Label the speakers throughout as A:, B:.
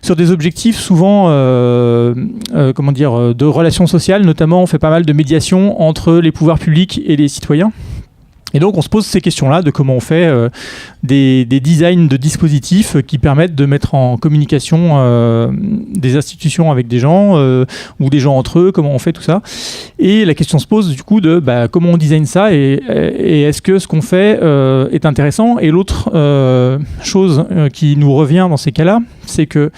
A: sur des objectifs souvent de relations sociales. Notamment, on fait pas mal de médiation entre les pouvoirs publics et les citoyens. Et donc, on se pose ces questions-là de comment on fait des designs de dispositifs qui permettent de mettre en communication des institutions avec des gens ou des gens entre eux, comment on fait tout ça. Et la question se pose du coup de comment on design ça et est-ce que ce qu'on fait est intéressant. Et l'autre chose qui nous revient dans ces cas-là, c'est que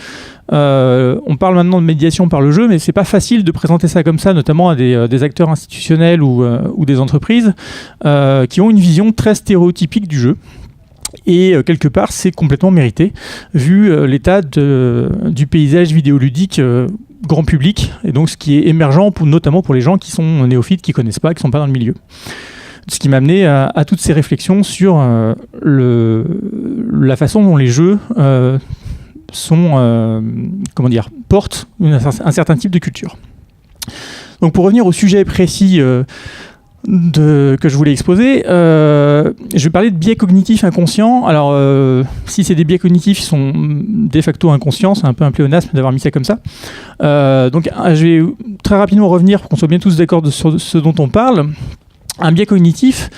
A: on parle maintenant de médiation par le jeu, mais c'est pas facile de présenter ça comme ça, notamment à des acteurs institutionnels ou des entreprises qui ont une vision très stéréotypique du jeu. Et quelque part, c'est complètement mérité, vu l'état du paysage vidéoludique grand public, et donc ce qui est émergent, notamment pour les gens qui sont néophytes, qui connaissent pas, qui sont pas dans le milieu. Ce qui m'a amené à toutes ces réflexions sur la façon dont les jeux portent un certain type de culture. Donc pour revenir au sujet précis que je voulais exposer, je vais parler de biais cognitifs inconscients. Alors si c'est des biais cognitifs qui sont de facto inconscients, c'est un peu un pléonasme d'avoir mis ça comme ça. Donc je vais très rapidement revenir pour qu'on soit bien tous d'accord sur ce dont on parle. Un biais cognitif,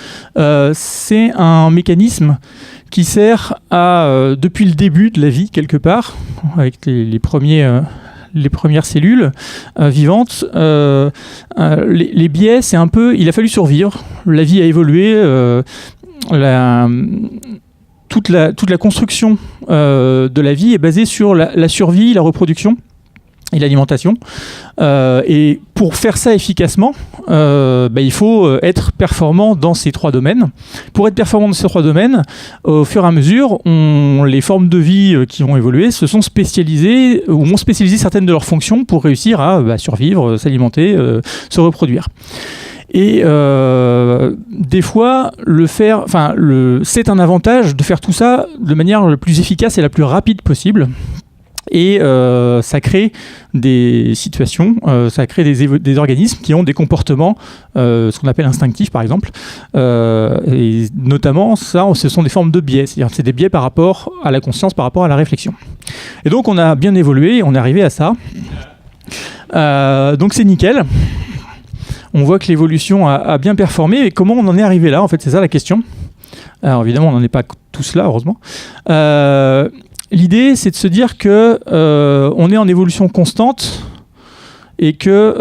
A: c'est un mécanisme qui sert à, depuis le début de la vie, quelque part, avec les premières cellules vivantes, les biais, c'est un peu... Il a fallu survivre, la vie a évolué, toute la construction de la vie est basée sur la survie, la reproduction et l'alimentation. Et pour faire ça efficacement, il faut être performant dans ces trois domaines. Pour être performant dans ces trois domaines, au fur et à mesure, les formes de vie qui ont évolué se sont spécialisées ou ont spécialisé certaines de leurs fonctions pour réussir à survivre, s'alimenter, se reproduire. Et des fois, c'est un avantage de faire tout ça de manière la plus efficace et la plus rapide possible. Et ça crée des situations, ça crée des organismes qui ont des comportements, ce qu'on appelle instinctifs par exemple, et notamment ça, ce sont des formes de biais, c'est-à-dire que c'est des biais par rapport à la conscience, par rapport à la réflexion. Et donc on a bien évolué, on est arrivé à ça. Donc c'est nickel. On voit que l'évolution a bien performé, et comment on en est arrivé là, en fait, c'est ça la question. Alors évidemment, on n'en est pas tous là, heureusement. L'idée, c'est de se dire que on est en évolution constante et que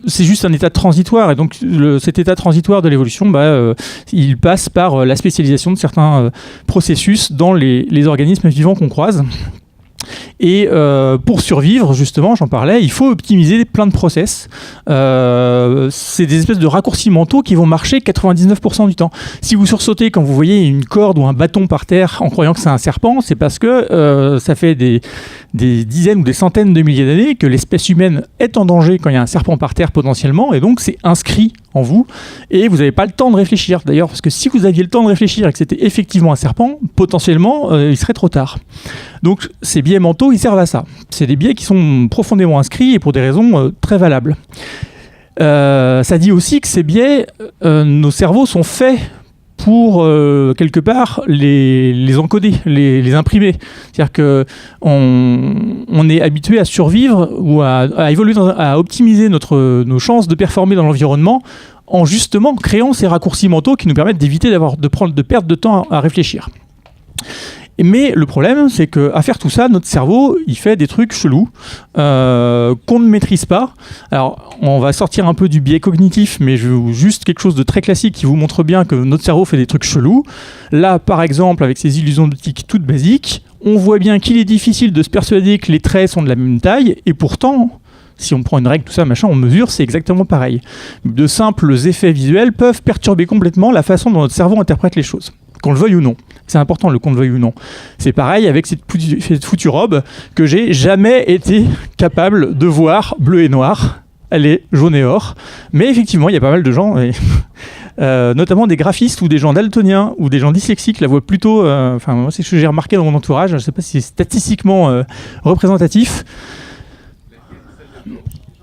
A: c'est juste un état transitoire. Et donc, cet état transitoire de l'évolution, il passe par la spécialisation de certains processus dans les organismes vivants qu'on croise. Et pour survivre, justement, j'en parlais, il faut optimiser plein de process. C'est des espèces de raccourcis mentaux qui vont marcher 99% du temps. Si vous sursautez quand vous voyez une corde ou un bâton par terre en croyant que c'est un serpent, c'est parce que ça fait des dizaines ou des centaines de milliers d'années que l'espèce humaine est en danger quand il y a un serpent par terre potentiellement, et donc c'est inscrit en vous, et vous n'avez pas le temps de réfléchir. D'ailleurs, parce que si vous aviez le temps de réfléchir et que c'était effectivement un serpent, potentiellement, il serait trop tard. Donc ces biais mentaux, ils servent à ça. C'est des biais qui sont profondément inscrits et pour des raisons très valables. Ça dit aussi que ces biais, nos cerveaux sont faits pour, quelque part, les encoder, les imprimer. C'est-à-dire qu'on est habitué à survivre ou à évoluer, à optimiser nos chances de performer dans l'environnement en justement créant ces raccourcis mentaux qui nous permettent d'éviter de perdre de temps à réfléchir. Mais le problème, c'est qu'à faire tout ça, notre cerveau, il fait des trucs chelous qu'on ne maîtrise pas. Alors, on va sortir un peu du biais cognitif, mais juste quelque chose de très classique qui vous montre bien que notre cerveau fait des trucs chelous. Là, par exemple, avec ces illusions d'optique toutes basiques, on voit bien qu'il est difficile de se persuader que les traits sont de la même taille, et pourtant, si on prend une règle, tout ça, machin, on mesure, c'est exactement pareil. De simples effets visuels peuvent perturber complètement la façon dont notre cerveau interprète les choses, qu'on le veuille ou non. C'est important, qu'on le veuille ou non. C'est pareil avec cette foutue robe que j'ai jamais été capable de voir bleu et noir. Elle est jaune et or. Mais effectivement, il y a pas mal de gens, notamment des graphistes ou des gens daltoniens ou des gens dyslexiques, la voient plutôt... moi, c'est ce que j'ai remarqué dans mon entourage. Je ne sais pas si c'est statistiquement représentatif.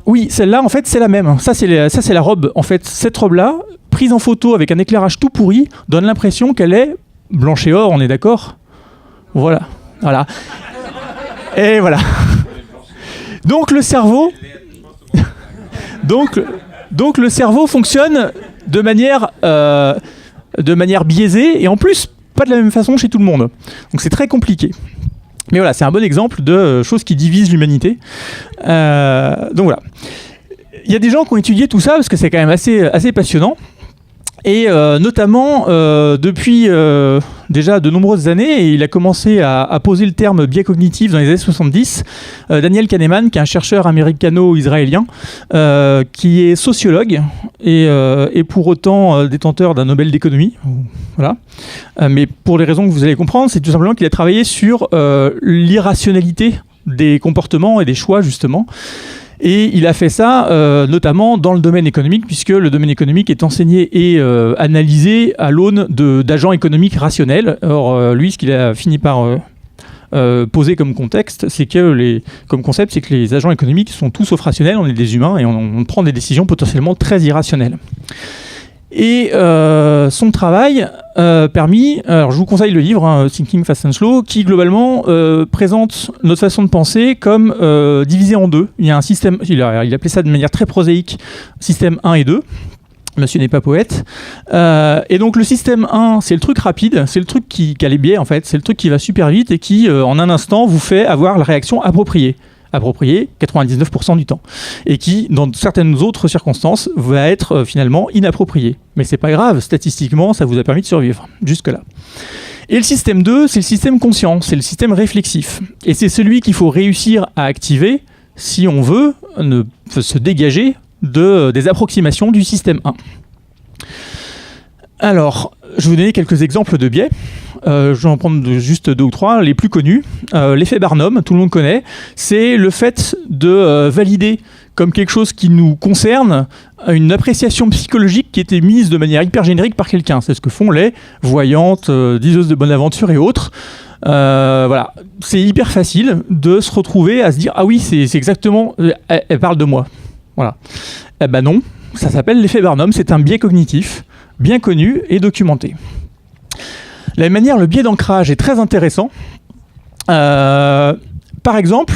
A: Oui, celle-là, en fait, c'est la même. Ça, c'est la robe. En fait, cette robe-là, prise en photo avec un éclairage tout pourri, donne l'impression qu'elle est blanche et or, on est d'accord ? Voilà. Et voilà. Donc le cerveau, donc le cerveau fonctionne de manière biaisée et en plus pas de la même façon chez tout le monde. Donc c'est très compliqué. Mais voilà, c'est un bon exemple de choses qui divisent l'humanité. Donc voilà. Il y a des gens qui ont étudié tout ça parce que c'est quand même assez passionnant. Et notamment, depuis déjà de nombreuses années, et il a commencé à poser le terme biais cognitif dans les années 70, Daniel Kahneman, qui est un chercheur américano-israélien, qui est sociologue et pour autant détenteur d'un Nobel d'économie. Voilà. Mais pour les raisons que vous allez comprendre, c'est tout simplement qu'il a travaillé sur l'irrationalité des comportements et des choix, justement. Et il a fait ça notamment dans le domaine économique, puisque le domaine économique est enseigné et analysé à l'aune d'agents économiques rationnels. Or, lui, ce qu'il a fini par poser comme contexte, c'est que comme concept, c'est que les agents économiques sont tous sauf rationnels, on est des humains et on prend des décisions potentiellement très irrationnelles. Et son travail permis, alors je vous conseille le livre Thinking Fast and Slow, qui globalement présente notre façon de penser comme divisée en deux. Il y a un système, il appelait ça de manière très prosaïque, système 1 et 2. Monsieur n'est pas poète. Et donc le système 1, c'est le truc rapide, c'est le truc qui a les biais en fait, c'est le truc qui va super vite et qui en un instant vous fait avoir la réaction appropriée 99% du temps, et qui, dans certaines autres circonstances, va être finalement inapproprié. Mais c'est pas grave, statistiquement, ça vous a permis de survivre, jusque-là. Et le système 2, c'est le système conscient, c'est le système réflexif. Et c'est celui qu'il faut réussir à activer si on veut se dégager des approximations du système 1. Alors, je vais vous donner quelques exemples de biais. Je vais en prendre juste 2 ou 3, les plus connus. L'effet Barnum, tout le monde connaît, c'est le fait de valider comme quelque chose qui nous concerne une appréciation psychologique qui était mise de manière hyper générique par quelqu'un. C'est ce que font les voyantes, diseuses de bonne aventure et autres. Voilà, c'est hyper facile de se retrouver à se dire « Ah oui, c'est exactement... Elle parle de moi. » Voilà. Eh ben non, ça s'appelle l'effet Barnum, c'est un biais cognitif bien connu et documenté. De la même manière, le biais d'ancrage est très intéressant. Par exemple,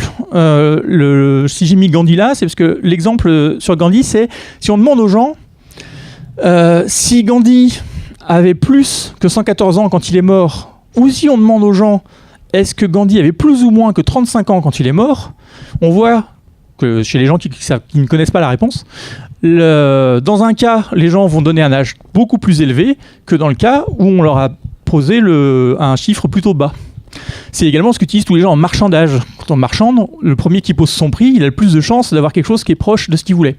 A: si j'ai mis Gandhi là, c'est parce que l'exemple sur Gandhi, c'est si on demande aux gens si Gandhi avait plus que 114 ans quand il est mort, ou si on demande aux gens est-ce que Gandhi avait plus ou moins que 35 ans quand il est mort, on voit que chez les gens qui ne connaissent pas la réponse, dans un cas, les gens vont donner un âge beaucoup plus élevé que dans le cas où on leur a posé un chiffre plutôt bas. C'est également ce qu'utilisent tous les gens en marchandage. Quand on marchande, le premier qui pose son prix, il a le plus de chances d'avoir quelque chose qui est proche de ce qu'il voulait.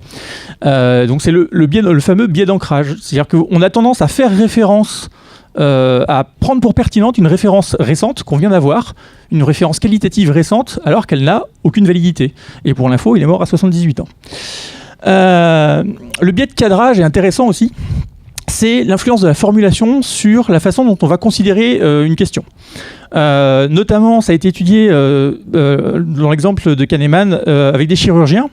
A: Donc c'est le fameux biais d'ancrage. C'est-à-dire qu'on a tendance à faire référence, à prendre pour pertinente une référence récente qu'on vient d'avoir, une référence qualitative récente, alors qu'elle n'a aucune validité. Et pour l'info, il est mort à 78 ans. Le biais de cadrage est intéressant aussi. C'est l'influence de la formulation sur la façon dont on va considérer une question. Notamment, ça a été étudié dans l'exemple de Kahneman avec des chirurgiens.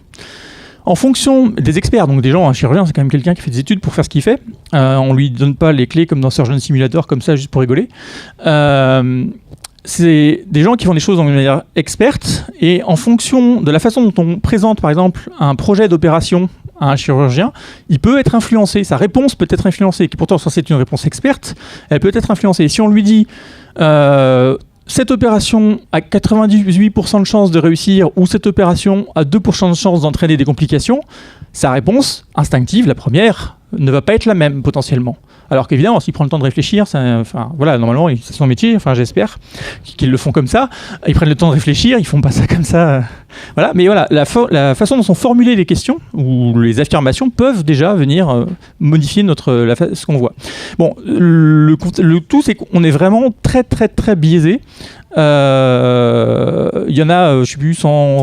A: En fonction des experts, donc des gens, un chirurgien, c'est quand même quelqu'un qui fait des études pour faire ce qu'il fait. On lui donne pas les clés comme dans Surgeon Simulator, comme ça, juste pour rigoler. C'est des gens qui font des choses de manière experte, et en fonction de la façon dont on présente, par exemple, un projet d'opération à un chirurgien, il peut être influencé, sa réponse peut être influencée, qui pourtant, c'est une réponse experte, elle peut être influencée. Et si on lui dit cette opération a 98% de chances de réussir, ou cette opération a 2% de chances d'entraîner des complications, sa réponse instinctive, la première, ne va pas être la même potentiellement. Alors qu'évidemment, s'il prend le temps de réfléchir, voilà, normalement, c'est son métier, j'espère qu'ils le font comme ça. Ils prennent le temps de réfléchir, ils font pas ça comme ça. Voilà, mais voilà, la façon dont sont formulées les questions ou les affirmations peuvent déjà venir modifier ce qu'on voit. Bon, le tout, c'est qu'on est vraiment très, très, très biaisé. Il y en a, je sais plus,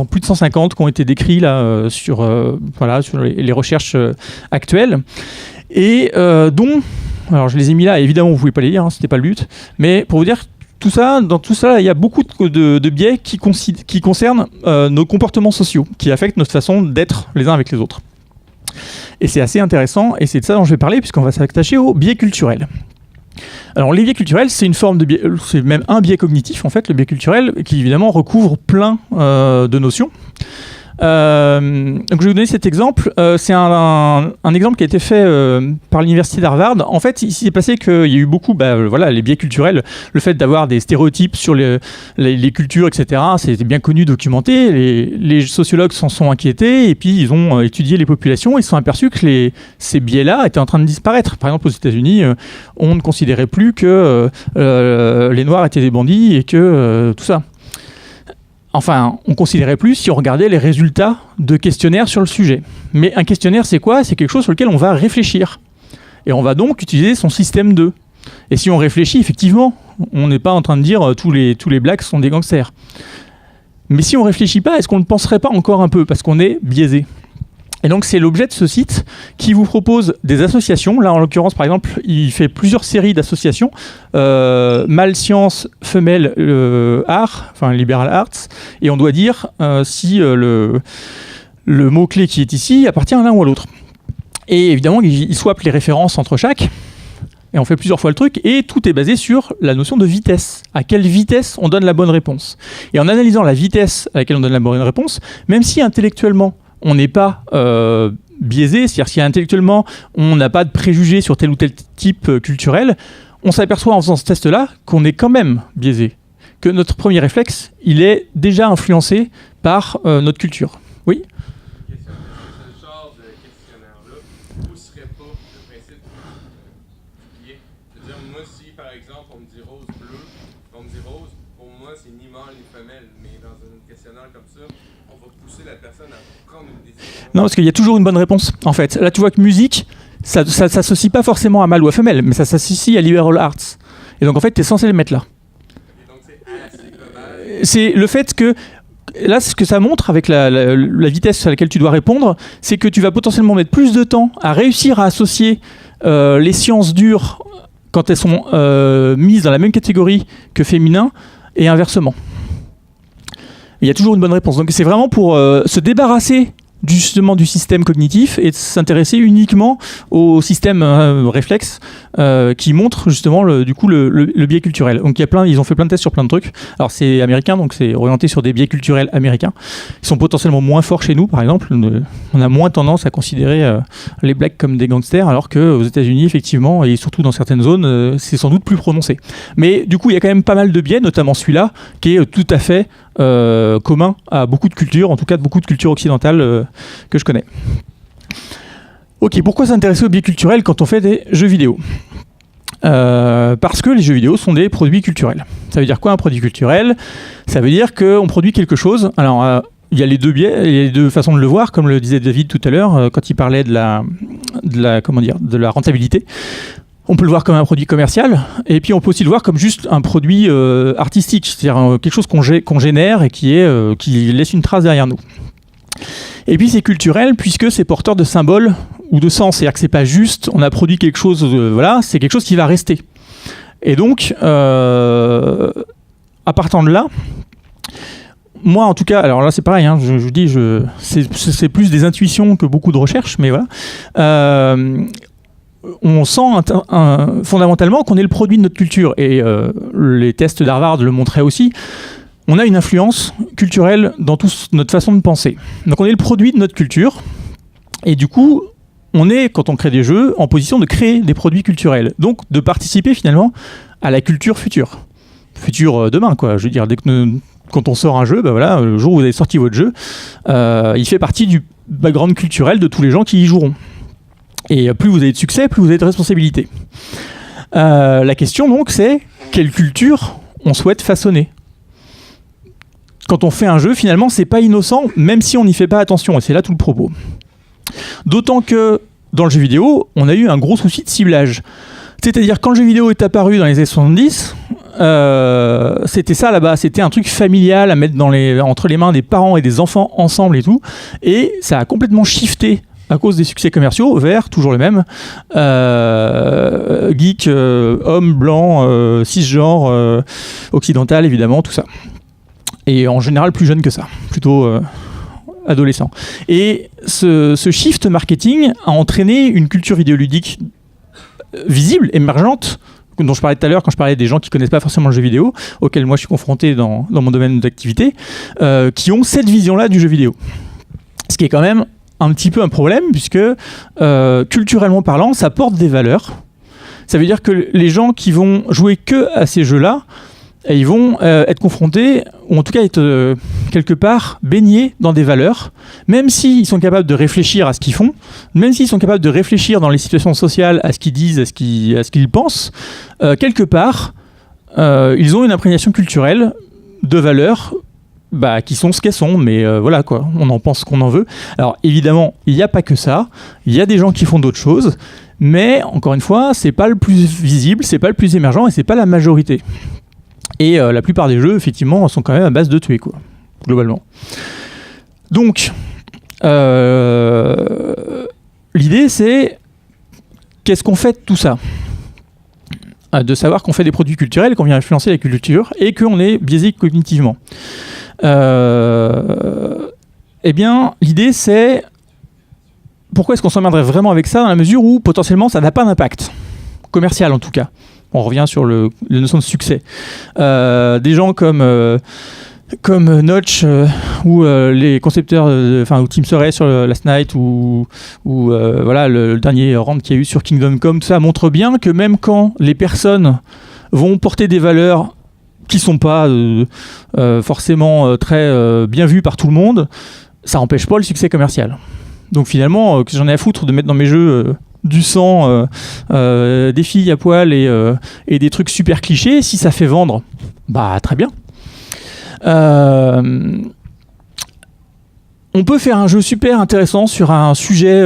A: plus de 150 qui ont été décrits là sur les recherches actuelles, et dont, alors je les ai mis là, évidemment vous pouvez pas les lire, c'était pas le but, mais pour vous dire dans tout ça, il y a beaucoup de biais qui concernent nos comportements sociaux, qui affectent notre façon d'être les uns avec les autres. Et c'est assez intéressant, et c'est de ça dont je vais parler, puisqu'on va s'attacher aux biais culturels. Alors les biais culturels, c'est une forme de biais, c'est même un biais cognitif en fait, le biais culturel, qui évidemment recouvre plein de notions. Donc je vais vous donner cet exemple. C'est un exemple qui a été fait par l'université d'Harvard. En fait, il s'est passé qu'il y a eu beaucoup, voilà, les biais culturels, le fait d'avoir des stéréotypes sur les cultures, etc. C'était bien connu, documenté. Les sociologues s'en sont inquiétés et puis ils ont étudié les populations. Ils se sont aperçus que ces biais-là étaient en train de disparaître. Par exemple, aux États-Unis, on ne considérait plus que les Noirs étaient des bandits et que tout ça. Enfin, on considérait plus si on regardait les résultats de questionnaires sur le sujet. Mais un questionnaire, c'est quoi ? C'est quelque chose sur lequel on va réfléchir. Et on va donc utiliser son système 2. Et si on réfléchit, effectivement, on n'est pas en train de dire tous les blacks sont des gangsters. Mais si on réfléchit pas, est-ce qu'on ne penserait pas encore un peu ? Parce qu'on est biaisé. Et donc c'est l'objet de ce site qui vous propose des associations. Là en l'occurrence par exemple il fait plusieurs séries d'associations, mâle science, femelle art, enfin liberal arts, et on doit dire si le mot-clé qui est ici appartient à l'un ou à l'autre. Et évidemment il swap les références entre chaque, et on fait plusieurs fois le truc, et tout est basé sur la notion de vitesse. À quelle vitesse on donne la bonne réponse. Et en analysant la vitesse à laquelle on donne la bonne réponse, même si intellectuellement on n'est pas biaisé, c'est-à-dire si intellectuellement on n'a pas de préjugés sur tel ou tel type culturel, on s'aperçoit en faisant ce test-là qu'on est quand même biaisé, que notre premier réflexe, il est déjà influencé par notre culture. Oui ?
B: Ce genre de questionnaire-là ne pousserait pas le principe du biais. C'est-à-dire, moi, si par exemple on me dit rose bleu, on me dit rose, pour moi c'est ni mâle ni femelle, mais dans un questionnaire comme ça, on va pousser la personne à prendre une décision.
A: Non, parce qu'il y a toujours une bonne réponse, en fait. Là, tu vois que musique, ça s'associe pas forcément à mâle ou à femelle, mais ça s'associe à liberal arts. Et donc, en fait, tu es censé le mettre là.
B: Et donc, c'est assez global.
A: C'est le fait que, là, ce que ça montre avec la vitesse à laquelle tu dois répondre, c'est que tu vas potentiellement mettre plus de temps à réussir à associer les sciences dures quand elles sont mises dans la même catégorie que féminin, et inversement. Il y a toujours une bonne réponse. Donc c'est vraiment pour se débarrasser justement du système cognitif et de s'intéresser uniquement au système réflexe qui montre justement le biais culturel. Donc ils ont fait plein de tests sur plein de trucs. Alors c'est américain, donc c'est orienté sur des biais culturels américains. Ils sont potentiellement moins forts chez nous, par exemple. On a moins tendance à considérer les blacks comme des gangsters, alors qu'aux États-Unis, effectivement, et surtout dans certaines zones, c'est sans doute plus prononcé. Mais du coup, il y a quand même pas mal de biais, notamment celui-là, qui est tout à fait commun à beaucoup de cultures, en tout cas de beaucoup de cultures occidentales que je connais. Ok, pourquoi s'intéresser aux biais culturels quand on fait des jeux vidéo ? Parce que les jeux vidéo sont des produits culturels. Ça veut dire quoi un produit culturel ? Ça veut dire qu'on produit quelque chose. Alors, il y a les deux biais, il y a les deux façons de le voir, comme le disait David tout à l'heure, quand il parlait de la rentabilité. On peut le voir comme un produit commercial, et puis on peut aussi le voir comme juste un produit artistique, c'est-à-dire quelque chose qu'on génère et qui laisse une trace derrière nous. Et puis c'est culturel puisque c'est porteur de symboles ou de sens, c'est-à-dire que c'est pas juste on a produit quelque chose, voilà, c'est quelque chose qui va rester. Et donc, à partant de là, moi en tout cas, alors là c'est pareil, hein, je vous dis, c'est plus des intuitions que beaucoup de recherches, mais voilà. On sent fondamentalement qu'on est le produit de notre culture, et les tests d'Harvard le montraient aussi. On a une influence culturelle dans toute notre façon de penser. Donc on est le produit de notre culture, et du coup, on est, quand on crée des jeux, en position de créer des produits culturels. Donc de participer finalement à la culture future. Future demain, quoi. Je veux dire, quand on sort un jeu, voilà, le jour où vous avez sorti votre jeu, il fait partie du background culturel de tous les gens qui y joueront. Et plus vous avez de succès, plus vous avez de responsabilités. La question donc, c'est quelle culture on souhaite façonner ? Quand on fait un jeu, finalement, c'est pas innocent, même si on n'y fait pas attention. Et c'est là tout le propos. D'autant que dans le jeu vidéo, on a eu un gros souci de ciblage. C'est-à-dire, quand le jeu vidéo est apparu dans les années 70, c'était ça là-bas. C'était un truc familial à mettre entre les mains des parents et des enfants ensemble et tout. Et ça a complètement shifté à cause des succès commerciaux vers toujours le même geek, homme, blanc, cisgenre, occidental évidemment, tout ça. Et en général plus jeune que ça, plutôt adolescent. Et ce shift marketing a entraîné une culture vidéoludique visible, émergente, dont je parlais tout à l'heure quand je parlais des gens qui connaissent pas forcément le jeu vidéo, auxquels moi je suis confronté dans mon domaine d'activité, qui ont cette vision-là du jeu vidéo. Ce qui est quand même un petit peu un problème, puisque culturellement parlant, ça porte des valeurs. Ça veut dire que les gens qui vont jouer que à ces jeux-là, ils vont être confrontés, ou en tout cas être quelque part baignés dans des valeurs, même s'ils sont capables de réfléchir à ce qu'ils font, même s'ils sont capables de réfléchir dans les situations sociales à ce qu'ils disent, à ce qu'ils pensent, quelque part, ils ont une imprégnation culturelle de valeurs qui sont ce qu'elles sont, mais voilà quoi, on en pense qu'on en veut. Alors évidemment, il n'y a pas que ça, il y a des gens qui font d'autres choses, mais encore une fois, c'est pas le plus visible, c'est pas le plus émergent et c'est pas la majorité. Et la plupart des jeux, effectivement, sont quand même à base de tuer, quoi, globalement. Donc, l'idée, c'est qu'est-ce qu'on fait de tout ça ? De savoir qu'on fait des produits culturels, qu'on vient influencer la culture et qu'on est biaisé cognitivement. Eh bien, l'idée, c'est pourquoi est-ce qu'on s'emmerderait vraiment avec ça dans la mesure où potentiellement ça n'a pas d'impact commercial en tout cas. On revient sur la notion de succès. Des gens comme Notch ou les concepteurs, ou Tim Seret sur Last Night ou voilà le dernier rant qu'il y a eu sur Kingdom Come, tout ça montre bien que même quand les personnes vont porter des valeurs qui sont pas forcément très bien vues par tout le monde, ça n'empêche pas le succès commercial. Donc finalement, que j'en ai à foutre de mettre dans mes jeux du sang, des filles à poil et des trucs super clichés, si ça fait vendre, très bien. On peut faire un jeu super intéressant sur un sujet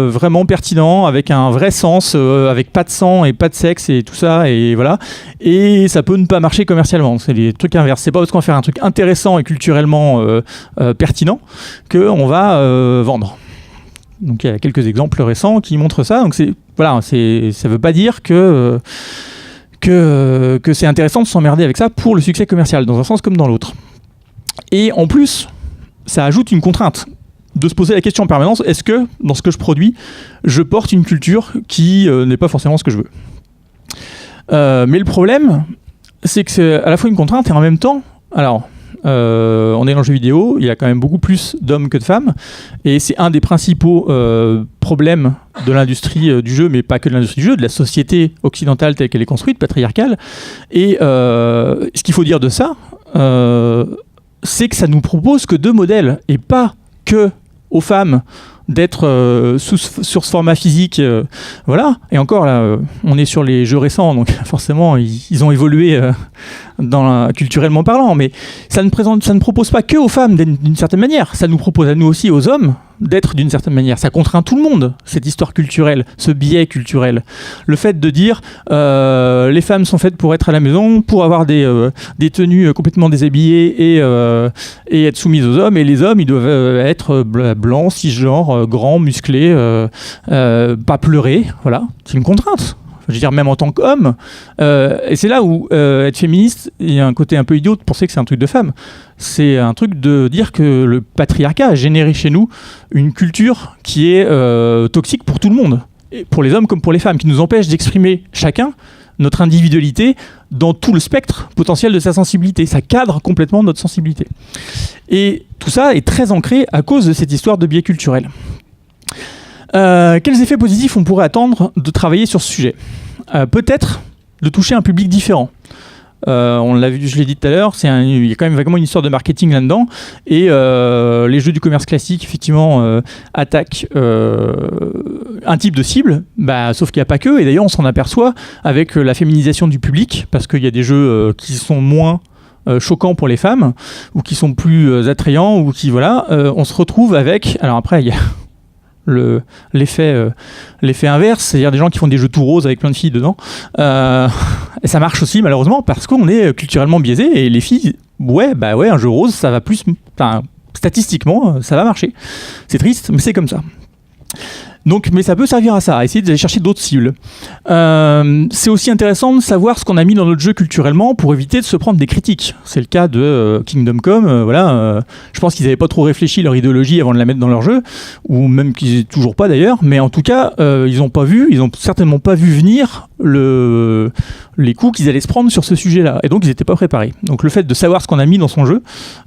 A: vraiment pertinent, avec un vrai sens, avec pas de sang et pas de sexe et tout ça, et voilà. Et ça peut ne pas marcher commercialement. C'est les trucs inverses. C'est pas parce qu'on va faire un truc intéressant et culturellement pertinent qu'on va vendre. Donc il y a quelques exemples récents qui montrent ça. Donc ça veut pas dire que c'est intéressant de s'emmerder avec ça pour le succès commercial, dans un sens comme dans l'autre. Et en plus, ça ajoute une contrainte de se poser la question en permanence, est-ce que dans ce que je produis, je porte une culture qui n'est pas forcément ce que je veux. Mais le problème, c'est que c'est à la fois une contrainte et en même temps, on est dans le jeu vidéo, il y a quand même beaucoup plus d'hommes que de femmes, et c'est un des principaux problèmes de l'industrie du jeu, mais pas que de l'industrie du jeu, de la société occidentale telle qu'elle est construite, patriarcale. Et ce qu'il faut dire de ça, c'est que ça nous propose que deux modèles, et pas que aux femmes d'être sur ce format physique, voilà. Et encore là, on est sur les jeux récents, donc forcément ils ont évolué culturellement parlant, mais ça ne propose pas que aux femmes d'une certaine manière, ça nous propose à nous aussi, aux hommes, d'être d'une certaine manière. Ça contraint tout le monde, cette histoire culturelle, ce biais culturel. Le fait de dire les femmes sont faites pour être à la maison, pour avoir des tenues complètement déshabillées et être soumises aux hommes, et les hommes ils doivent être blancs, cisgenres, grands, musclés, pas pleurer, voilà. C'est une contrainte. Je veux dire, même en tant qu'homme. Et c'est là où être féministe, il y a un côté un peu idiot de penser que c'est un truc de femme. C'est un truc de dire que le patriarcat a généré chez nous une culture qui est toxique pour tout le monde, et pour les hommes comme pour les femmes, qui nous empêche d'exprimer chacun notre individualité dans tout le spectre potentiel de sa sensibilité. Ça cadre complètement notre sensibilité. Et tout ça est très ancré à cause de cette histoire de biais culturel. Quels effets positifs on pourrait attendre de travailler sur ce sujet ? Peut-être de toucher un public différent. On l'a vu, je l'ai dit tout à l'heure, il y a quand même vaguement une histoire de marketing là-dedans, et les jeux du commerce classique effectivement attaquent un type de cible, sauf qu'il n'y a pas que, et d'ailleurs on s'en aperçoit avec la féminisation du public, parce qu'il y a des jeux qui sont moins choquants pour les femmes, ou qui sont plus attrayants, ou qui on se retrouve avec, alors après il y a l'effet inverse, c'est-à-dire des gens qui font des jeux tout roses avec plein de filles dedans, et ça marche aussi malheureusement parce qu'on est culturellement biaisé, et les filles, un jeu rose ça va plus, statistiquement ça va marcher, c'est triste mais c'est comme ça. Donc, mais ça peut servir à ça, à essayer d'aller chercher d'autres cibles. C'est aussi intéressant de savoir ce qu'on a mis dans notre jeu culturellement pour éviter de se prendre des critiques. C'est le cas de Kingdom Come. Je pense qu'ils n'avaient pas trop réfléchi leur idéologie avant de la mettre dans leur jeu, ou même qu'ils n'aient toujours pas d'ailleurs. Mais en tout cas, ils n'ont certainement pas vu venir les coups qu'ils allaient se prendre sur ce sujet-là. Et donc, ils n'étaient pas préparés. Donc, le fait de savoir ce qu'on a mis dans son jeu,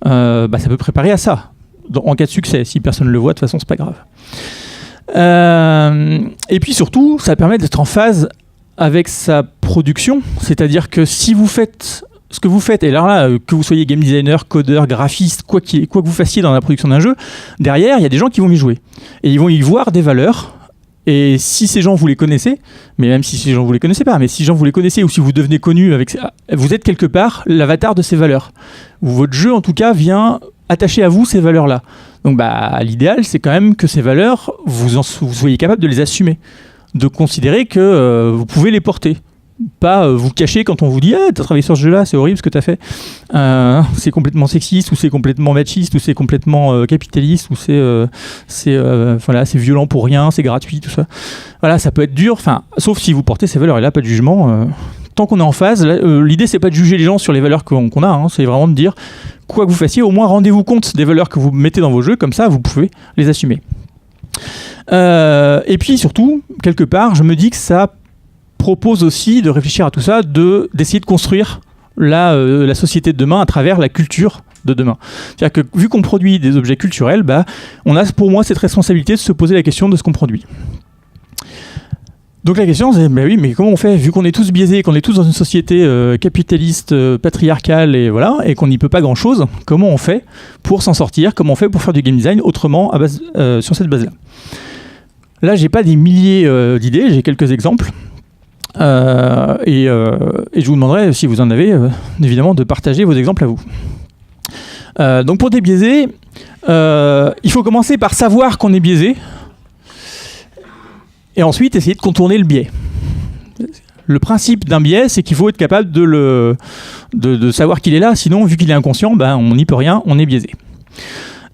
A: ça peut préparer à ça. En cas de succès, si personne ne le voit, de toute façon, c'est pas grave. Et puis surtout, ça permet d'être en phase avec sa production, c'est-à-dire que si vous faites ce que vous faites, et alors là, que vous soyez game designer, codeur, graphiste, quoi que vous fassiez dans la production d'un jeu, derrière, il y a des gens qui vont y jouer. Et ils vont y voir des valeurs. Et si ces gens, vous les connaissez, mais même si ces gens, vous les connaissez pas, mais si ces gens, vous les connaissez, ou si vous devenez connu avec, vous êtes quelque part l'avatar de ces valeurs. Ou votre jeu, en tout cas, vient attacher à vous ces valeurs-là. Donc, l'idéal, c'est quand même que ces valeurs, vous soyez capable de les assumer, de considérer que vous pouvez les porter. Pas vous cacher quand on vous dit t'as travaillé sur ce jeu-là, c'est horrible ce que t'as fait. C'est complètement sexiste, ou c'est complètement machiste, ou c'est complètement capitaliste, ou c'est violent pour rien, c'est gratuit, tout ça. Voilà, ça peut être dur, sauf si vous portez ces valeurs. Et là, pas de jugement. Tant qu'on est en phase, l'idée c'est pas de juger les gens sur les valeurs qu'on a, c'est vraiment de dire quoi que vous fassiez, au moins rendez-vous compte des valeurs que vous mettez dans vos jeux, comme ça vous pouvez les assumer. Et puis surtout, quelque part, je me dis que ça propose aussi de réfléchir à tout ça, d'essayer de construire la société de demain à travers la culture de demain. C'est-à-dire que vu qu'on produit des objets culturels, on a pour moi cette responsabilité de se poser la question de ce qu'on produit. Donc la question c'est, mais comment on fait, vu qu'on est tous biaisés, qu'on est tous dans une société capitaliste, patriarcale, et qu'on n'y peut pas grand-chose, comment on fait pour s'en sortir, comment on fait pour faire du game design autrement sur cette base-là. Là, j'ai pas des milliers d'idées, j'ai quelques exemples. Et je vous demanderai, si vous en avez, évidemment, de partager vos exemples à vous. Donc pour débiaiser, il faut commencer par savoir qu'on est biaisé, et ensuite essayer de contourner le biais. Le principe d'un biais, c'est qu'il faut être capable de savoir qu'il est là, sinon, vu qu'il est inconscient, on n'y peut rien, on est biaisé.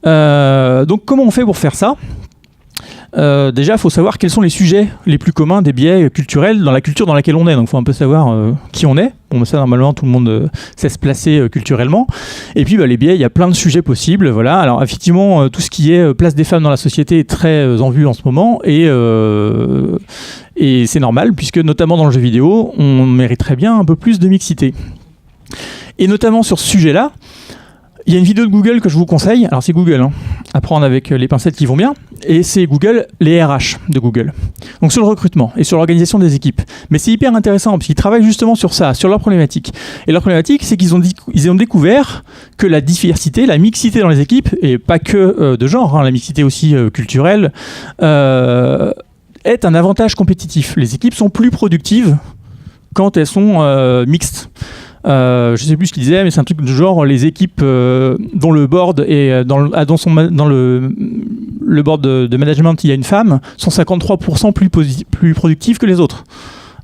A: Donc comment on fait pour faire ça ? Déjà, il faut savoir quels sont les sujets les plus communs des biais culturels dans la culture dans laquelle on est. Donc, il faut un peu savoir qui on est. Bon, ça, normalement, tout le monde sait se placer culturellement. Et puis, les biais, il y a plein de sujets possibles. Voilà. Alors, effectivement, tout ce qui est place des femmes dans la société est très en vue en ce moment. Et c'est normal, puisque, notamment dans le jeu vidéo, on mériterait bien un peu plus de mixité. Et notamment sur ce sujet-là, il y a une vidéo de Google que je vous conseille. Alors, c'est Google, à prendre avec les pincettes qui vont bien. Et c'est Google, les RH de Google. Donc, sur le recrutement et sur l'organisation des équipes. Mais c'est hyper intéressant parce qu'ils travaillent justement sur ça, sur leur problématique. Et leur problématique, c'est qu'ils ont découvert que la diversité, la mixité dans les équipes, et pas que de genre, la mixité aussi culturelle, est un avantage compétitif. Les équipes sont plus productives quand elles sont mixtes. Je ne sais plus ce qu'il disait, mais c'est un truc de genre les équipes dont le board est dans le board de management, il y a une femme, sont 53% plus productives que les autres.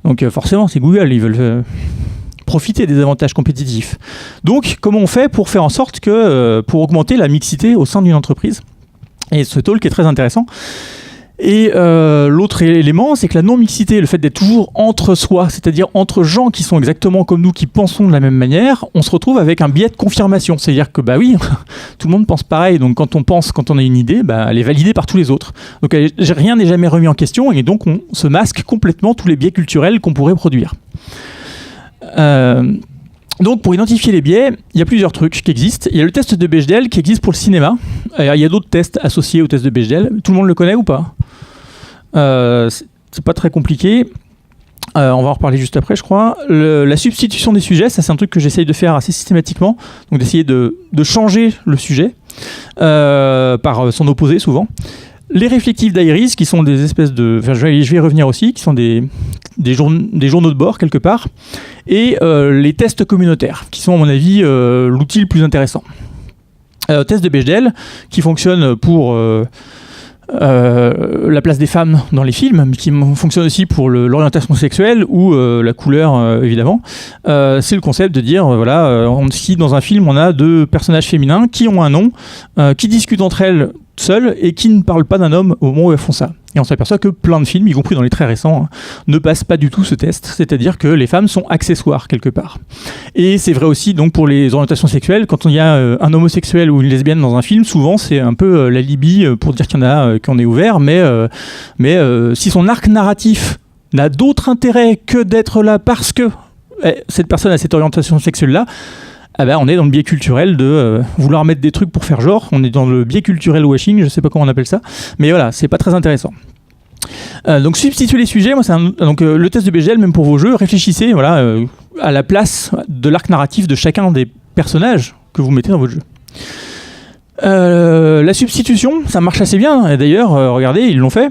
A: Donc forcément, c'est Google, ils veulent profiter des avantages compétitifs. Donc, comment on fait pour faire en sorte que pour augmenter la mixité au sein d'une entreprise ? Et ce talk est très intéressant. Et l'autre élément, c'est que la non-mixité, le fait d'être toujours entre soi, c'est-à-dire entre gens qui sont exactement comme nous, qui pensons de la même manière, on se retrouve avec un biais de confirmation. C'est-à-dire que, oui, tout le monde pense pareil. Donc, quand on a une idée, elle est validée par tous les autres. Donc, rien n'est jamais remis en question et donc, on se masque complètement tous les biais culturels qu'on pourrait produire. Donc, pour identifier les biais, il y a plusieurs trucs qui existent. Il y a le test de Bechdel qui existe pour le cinéma. Il y a d'autres tests associés au test de Bechdel. Tout le monde le connaît ou pas ? C'est pas très compliqué. On va en reparler juste après, je crois. La substitution des sujets, ça c'est un truc que j'essaye de faire assez systématiquement. Donc d'essayer de changer le sujet par son opposé souvent. Les réflectifs d'Iris, qui sont des espèces de... Enfin, je vais y revenir aussi, qui sont des journaux de bord, quelque part. Et les tests communautaires, qui sont, à mon avis, l'outil le plus intéressant. Test de Bechdel, qui fonctionne pour la place des femmes dans les films, mais qui fonctionne aussi pour l'orientation sexuelle ou la couleur, évidemment. C'est le concept de dire, si dans un film on a 2 personnages féminins qui ont un nom, qui discutent entre elles seules et qui ne parlent pas d'un homme au moment où elles font ça. Et on s'aperçoit que plein de films, y compris dans les très récents, ne passent pas du tout ce test, c'est-à-dire que les femmes sont accessoires quelque part. Et c'est vrai aussi donc pour les orientations sexuelles, quand il y a un homosexuel ou une lesbienne dans un film, souvent c'est un peu l'alibi pour dire qu'il y en a qu'on est ouvert, mais si son arc narratif n'a d'autre intérêt que d'être là parce que cette personne a cette orientation sexuelle-là, on est dans le biais culturel de vouloir mettre des trucs pour faire genre. On est dans le biais culturel washing, je sais pas comment on appelle ça, mais voilà, c'est pas très intéressant. Donc substituer les sujets, le test de BGL, même pour vos jeux, réfléchissez à la place de l'arc narratif de chacun des personnages que vous mettez dans votre jeu. La substitution, ça marche assez bien, et d'ailleurs, regardez, ils l'ont fait.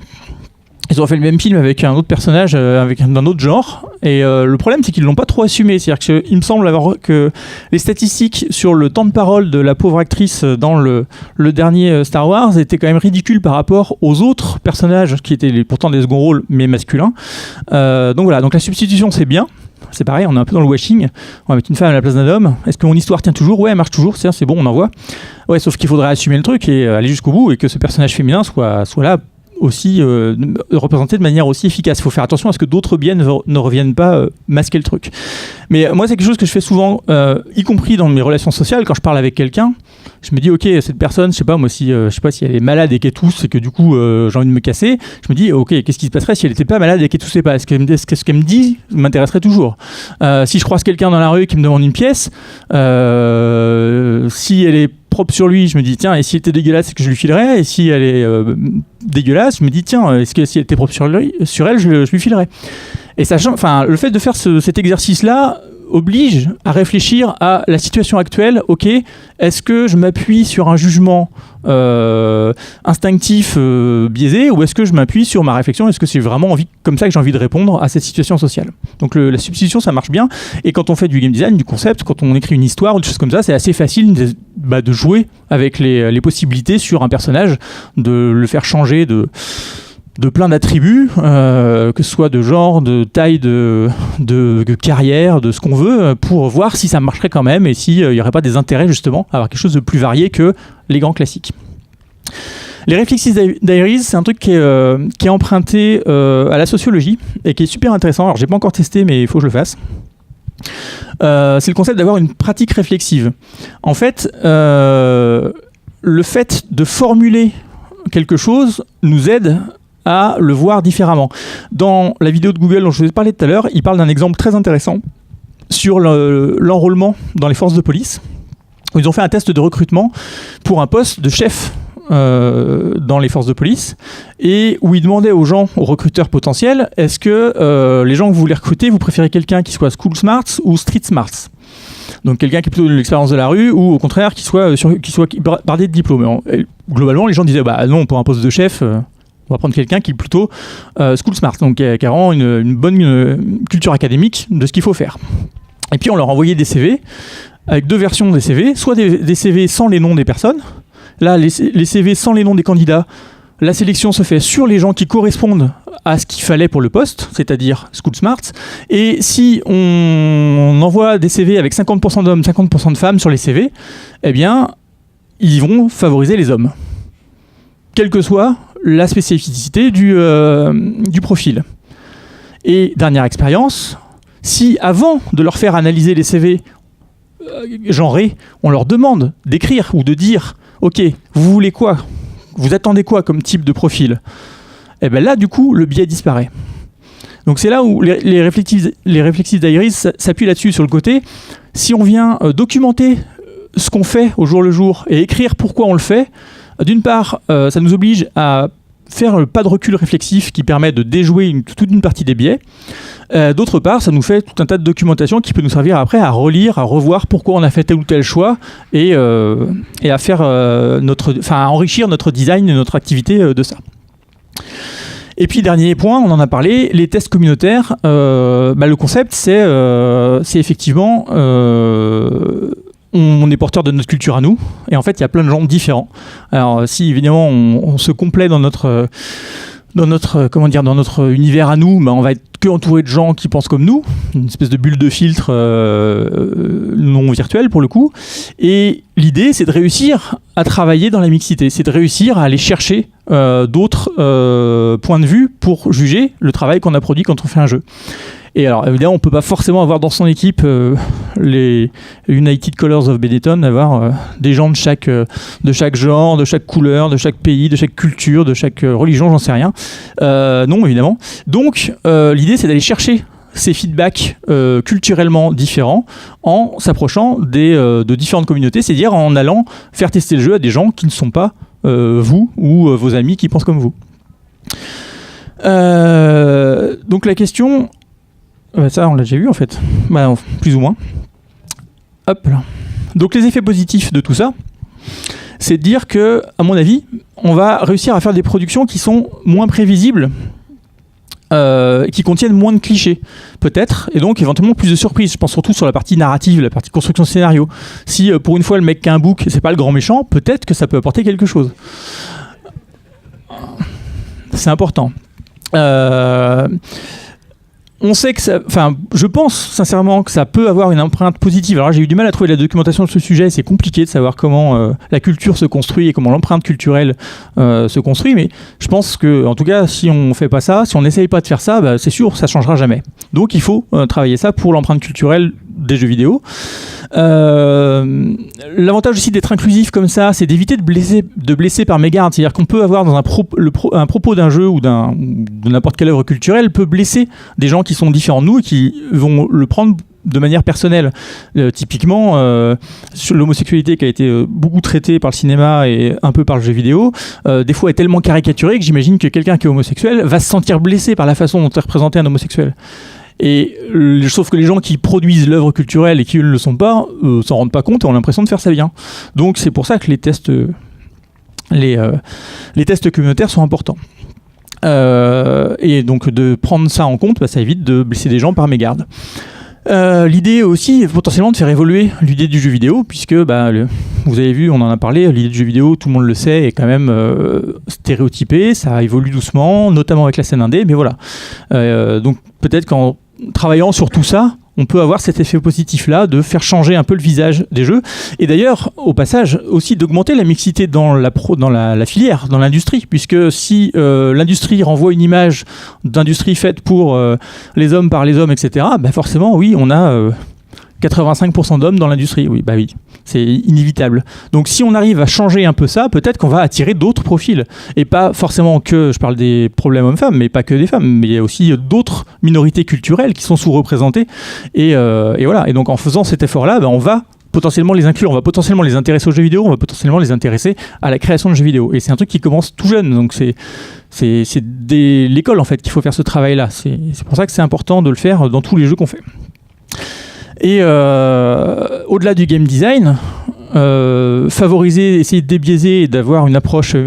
A: Ils ont fait le même film avec un autre personnage, d'un autre genre, et le problème c'est qu'ils l'ont pas trop assumé. C'est-à-dire qu'il me semble que les statistiques sur le temps de parole de la pauvre actrice dans le dernier Star Wars étaient quand même ridicules par rapport aux autres personnages qui étaient pourtant des seconds rôles mais masculins. Donc la substitution c'est bien. C'est pareil, on est un peu dans le washing. On va mettre une femme à la place d'un homme. Est-ce que mon histoire tient toujours ? Ouais, elle marche toujours. C'est bon, on envoie. Ouais, sauf qu'il faudrait assumer le truc et aller jusqu'au bout et que ce personnage féminin soit là aussi représenté de manière aussi efficace. Il faut faire attention à ce que d'autres biais ne reviennent pas masquer le truc. Mais moi, c'est quelque chose que je fais souvent, y compris dans mes relations sociales. Quand je parle avec quelqu'un, je me dis, ok, cette personne, je sais pas si elle est malade et qu'elle tousse et que du coup j'ai envie de me casser, je me dis, ok, qu'est-ce qui se passerait si elle n'était pas malade et qu'elle toussait pas ? Est-ce que ce qu'elle me dit m'intéresserait toujours ? Si je croise quelqu'un dans la rue qui me demande une pièce, si elle est propre sur lui, je me dis tiens, et si elle était dégueulasse, c'est que je lui filerais, et si elle est dégueulasse, je me dis tiens, est-ce que si elle était propre sur elle, je lui filerais. Et sachant, le fait de faire cet exercice-là oblige à réfléchir à la situation actuelle. Ok, est-ce que je m'appuie sur un jugement instinctif biaisé, ou est-ce que je m'appuie sur ma réflexion ? Est-ce que c'est vraiment comme ça que j'ai envie de répondre à cette situation sociale ? Donc la substitution, ça marche bien. Et quand on fait du game design, du concept, quand on écrit une histoire ou des choses comme ça, c'est assez facile de jouer avec les possibilités sur un personnage, de le faire changer de plein d'attributs, que ce soit de genre, de taille, de carrière, de ce qu'on veut, pour voir si ça marcherait quand même et s'il n'y aurait pas des intérêts justement à avoir quelque chose de plus varié que les grands classiques. Les Reflexive Diaries, c'est un truc qui est emprunté à la sociologie et qui est super intéressant. Alors j'ai pas encore testé, mais il faut que je le fasse. C'est le concept d'avoir une pratique réflexive. En fait, le fait de formuler quelque chose nous aide à le voir différemment. Dans la vidéo de Google dont je vous ai parlé tout à l'heure, il parle d'un exemple très intéressant sur l'enrôlement dans les forces de police, où ils ont fait un test de recrutement pour un poste de chef dans les forces de police, et où ils demandaient aux recruteurs potentiels, est-ce que les gens que vous voulez recruter, vous préférez quelqu'un qui soit school smarts ou street smarts ? Donc quelqu'un qui est plutôt de l'expérience de la rue, ou au contraire qui soit bardé de diplômes. Et globalement, les gens disaient non, pour un poste de chef, on va prendre quelqu'un qui est plutôt school smart, donc qui a vraiment une bonne culture académique de ce qu'il faut faire. Et puis on leur envoyait des CV avec 2 versions des CV, soit des CV sans les noms des personnes. Là, les CV sans les noms des candidats, la sélection se fait sur les gens qui correspondent à ce qu'il fallait pour le poste, c'est-à-dire school smart. Et si on envoie des CV avec 50% d'hommes, 50% de femmes sur les CV, eh bien, ils vont favoriser les hommes, quelle que soit la spécificité du profil. Et dernière expérience, si avant de leur faire analyser les CV genrés, on leur demande d'écrire ou de dire ok, vous voulez quoi ? Vous attendez quoi comme type de profil ? Et bien là, du coup, le biais disparaît. Donc c'est là où les Reflexive Diaries s'appuient là-dessus, sur le côté. Si on vient documenter ce qu'on fait au jour le jour et écrire pourquoi on le fait, d'une part, ça nous oblige à faire le pas de recul réflexif qui permet de déjouer toute une partie des biais. D'autre part, ça nous fait tout un tas de documentation qui peut nous servir après à relire, à revoir pourquoi on a fait tel ou tel choix et à faire à enrichir notre design et notre activité de ça. Et puis dernier point, on en a parlé, les tests communautaires. Le concept, c'est effectivement on est porteur de notre culture à nous, et en fait il y a plein de gens différents. Alors si évidemment on se complaît dans notre univers à nous, on va être que entouré de gens qui pensent comme nous, une espèce de bulle de filtre non virtuelle pour le coup. Et l'idée, c'est de réussir à travailler dans la mixité, c'est de réussir à aller chercher d'autres points de vue pour juger le travail qu'on a produit quand on fait un jeu. Et alors évidemment, on ne peut pas forcément avoir dans son équipe les United Colors of Benetton, avoir des gens de chaque genre, de chaque couleur, de chaque pays, de chaque culture, de chaque religion, j'en sais rien. Non, évidemment. Donc l'idée, c'est d'aller chercher ces feedbacks culturellement différents en s'approchant de différentes communautés, c'est-à-dire en allant faire tester le jeu à des gens qui ne sont pas vous ou vos amis qui pensent comme vous. Donc la question... ça, on l'a déjà vu en fait, plus ou moins. Hop là. Donc les effets positifs de tout ça, c'est de dire que, à mon avis, on va réussir à faire des productions qui sont moins prévisibles, qui contiennent moins de clichés, peut-être, et donc éventuellement plus de surprises. Je pense surtout sur la partie narrative, la partie construction de scénario. Si pour une fois le mec qui a un bouc, c'est pas le grand méchant, peut-être que ça peut apporter quelque chose. C'est important. On sait que ça, je pense sincèrement que ça peut avoir une empreinte positive. Alors j'ai eu du mal à trouver la documentation de ce sujet, c'est compliqué de savoir comment la culture se construit et comment l'empreinte culturelle se construit, mais je pense que, en tout cas, si on fait pas ça, si on n'essaye pas de faire ça, c'est sûr, ça changera jamais. Donc il faut travailler ça pour l'empreinte culturelle des jeux vidéo. L'avantage aussi d'être inclusif comme ça, c'est d'éviter de blesser par mégarde. C'est-à-dire qu'on peut avoir dans un propos d'un jeu ou de n'importe quelle œuvre culturelle peut blesser des gens qui sont différents de nous et qui vont le prendre de manière personnelle. Typiquement, sur l'homosexualité qui a été beaucoup traitée par le cinéma et un peu par le jeu vidéo, des fois est tellement caricaturée que j'imagine que quelqu'un qui est homosexuel va se sentir blessé par la façon dont est représenté un homosexuel. Et sauf que les gens qui produisent l'œuvre culturelle et qui ne le sont pas s'en rendent pas compte et ont l'impression de faire ça bien. Donc c'est pour ça que les tests communautaires sont importants. Et donc de prendre ça en compte, ça évite de blesser des gens par mégarde. L'idée aussi est potentiellement de faire évoluer l'idée du jeu vidéo, puisque vous avez vu, on en a parlé, l'idée du jeu vidéo, tout le monde le sait, est quand même stéréotypée, ça évolue doucement, notamment avec la scène indé, mais voilà. Donc peut-être qu'en travaillant sur tout ça, on peut avoir cet effet positif-là de faire changer un peu le visage des jeux. Et d'ailleurs, au passage, aussi d'augmenter la mixité dans la filière, dans l'industrie, puisque si l'industrie renvoie une image d'industrie faite pour les hommes par les hommes, etc., forcément, oui, on a 85% d'hommes dans l'industrie. Oui, oui, c'est inévitable. Donc si on arrive à changer un peu ça, peut-être qu'on va attirer d'autres profils. Et pas forcément que, je parle des problèmes hommes-femmes, mais pas que des femmes, mais il y a aussi d'autres minorités culturelles qui sont sous-représentées. Et voilà. Et donc en faisant cet effort-là, on va potentiellement les inclure, on va potentiellement les intéresser aux jeux vidéo, on va potentiellement les intéresser à la création de jeux vidéo. Et c'est un truc qui commence tout jeune, donc c'est dès l'école en fait qu'il faut faire ce travail-là. C'est pour ça que c'est important de le faire dans tous les jeux qu'on fait. Et au-delà du game design, favoriser, essayer de débiaiser et d'avoir une approche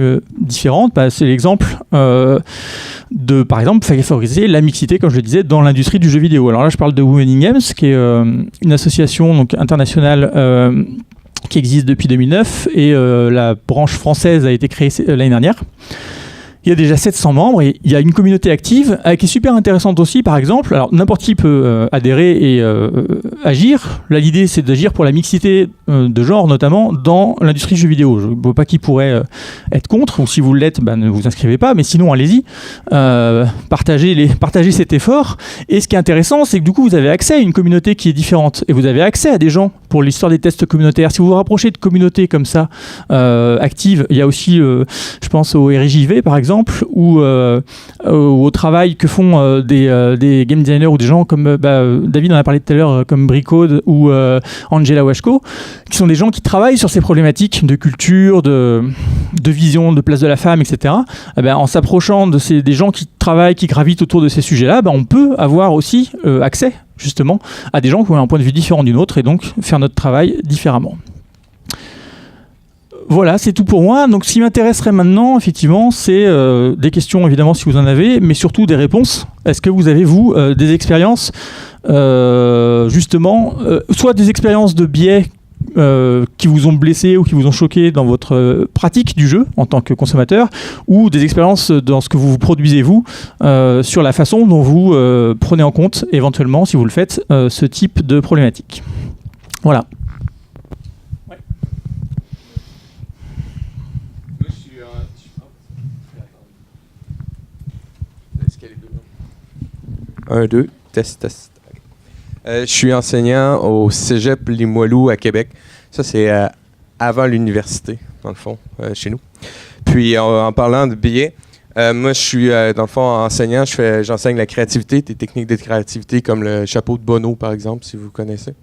A: différente, c'est l'exemple de, par exemple, favoriser la mixité, comme je le disais, dans l'industrie du jeu vidéo. Alors là, je parle de Women in Games, qui est une association donc, internationale qui existe depuis 2009, et la branche française a été créée l'année dernière. Il y a déjà 700 membres et il y a une communauté active qui est super intéressante aussi, par exemple. Alors, n'importe qui peut adhérer et agir. Là, l'idée, c'est d'agir pour la mixité de genre, notamment dans l'industrie du jeu vidéo. Je ne vois pas qui pourrait être contre, ou si vous l'êtes, ne vous inscrivez pas, mais sinon, allez-y. Partagez cet effort. Et ce qui est intéressant, c'est que du coup, vous avez accès à une communauté qui est différente. Et vous avez accès à des gens pour l'histoire des tests communautaires. Si vous vous rapprochez de communautés comme ça, actives, il y a aussi, je pense au RJV, par exemple, ou au travail que font des game designers ou des gens comme David en a parlé tout à l'heure, comme Bricode ou Angela Washko, qui sont des gens qui travaillent sur ces problématiques de culture, de vision, de place de la femme, etc. En s'approchant des gens qui travaillent, qui gravitent autour de ces sujets-là, on peut avoir aussi accès justement à des gens qui ont un point de vue différent du nôtre et donc faire notre travail différemment. Voilà, c'est tout pour moi. Donc, ce qui m'intéresserait maintenant, effectivement, c'est des questions, évidemment, si vous en avez, mais surtout des réponses. Est-ce que vous avez, vous, des expériences, justement, soit des expériences de biais qui vous ont blessé ou qui vous ont choqué dans votre pratique du jeu en tant que consommateur, ou des expériences dans ce que vous produisez vous, sur la façon dont vous prenez en compte éventuellement, si vous le faites, ce type de problématique. Voilà. Ouais.
B: Moi, je suis Est-ce qu'elle est deux?
C: 1, 2, test. Je suis enseignant au Cégep Limoilou à Québec. Ça, c'est avant l'université, dans le fond, chez nous. Puis, en parlant de billets, moi, je suis, dans le fond, enseignant. J'enseigne la créativité, des techniques de créativité comme le chapeau de Bono, par exemple, si vous connaissez.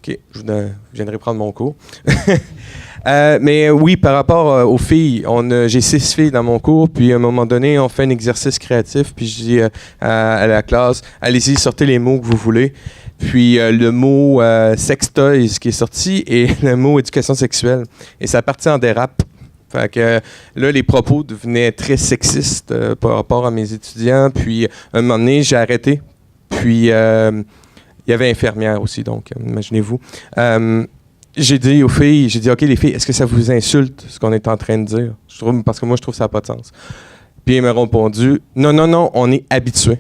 C: OK, je viendrai prendre mon cours. Mais oui, par rapport aux filles, j'ai 6 filles dans mon cours, puis à un moment donné, on fait un exercice créatif, puis je dis à la classe, allez-y, sortez les mots que vous voulez. Puis le mot sex toys qui est sorti et le mot éducation sexuelle. Et ça partit en dérape. Fait que là, les propos devenaient très sexistes par rapport à mes étudiants. Puis à un moment donné, j'ai arrêté. Puis il y avait infirmière aussi, donc imaginez-vous. J'ai dit aux filles, OK, les filles, est-ce que ça vous insulte ce qu'on est en train de dire? Parce que moi, je trouve que ça n'a pas de sens. Puis elles m'ont répondu, non, on est habitués.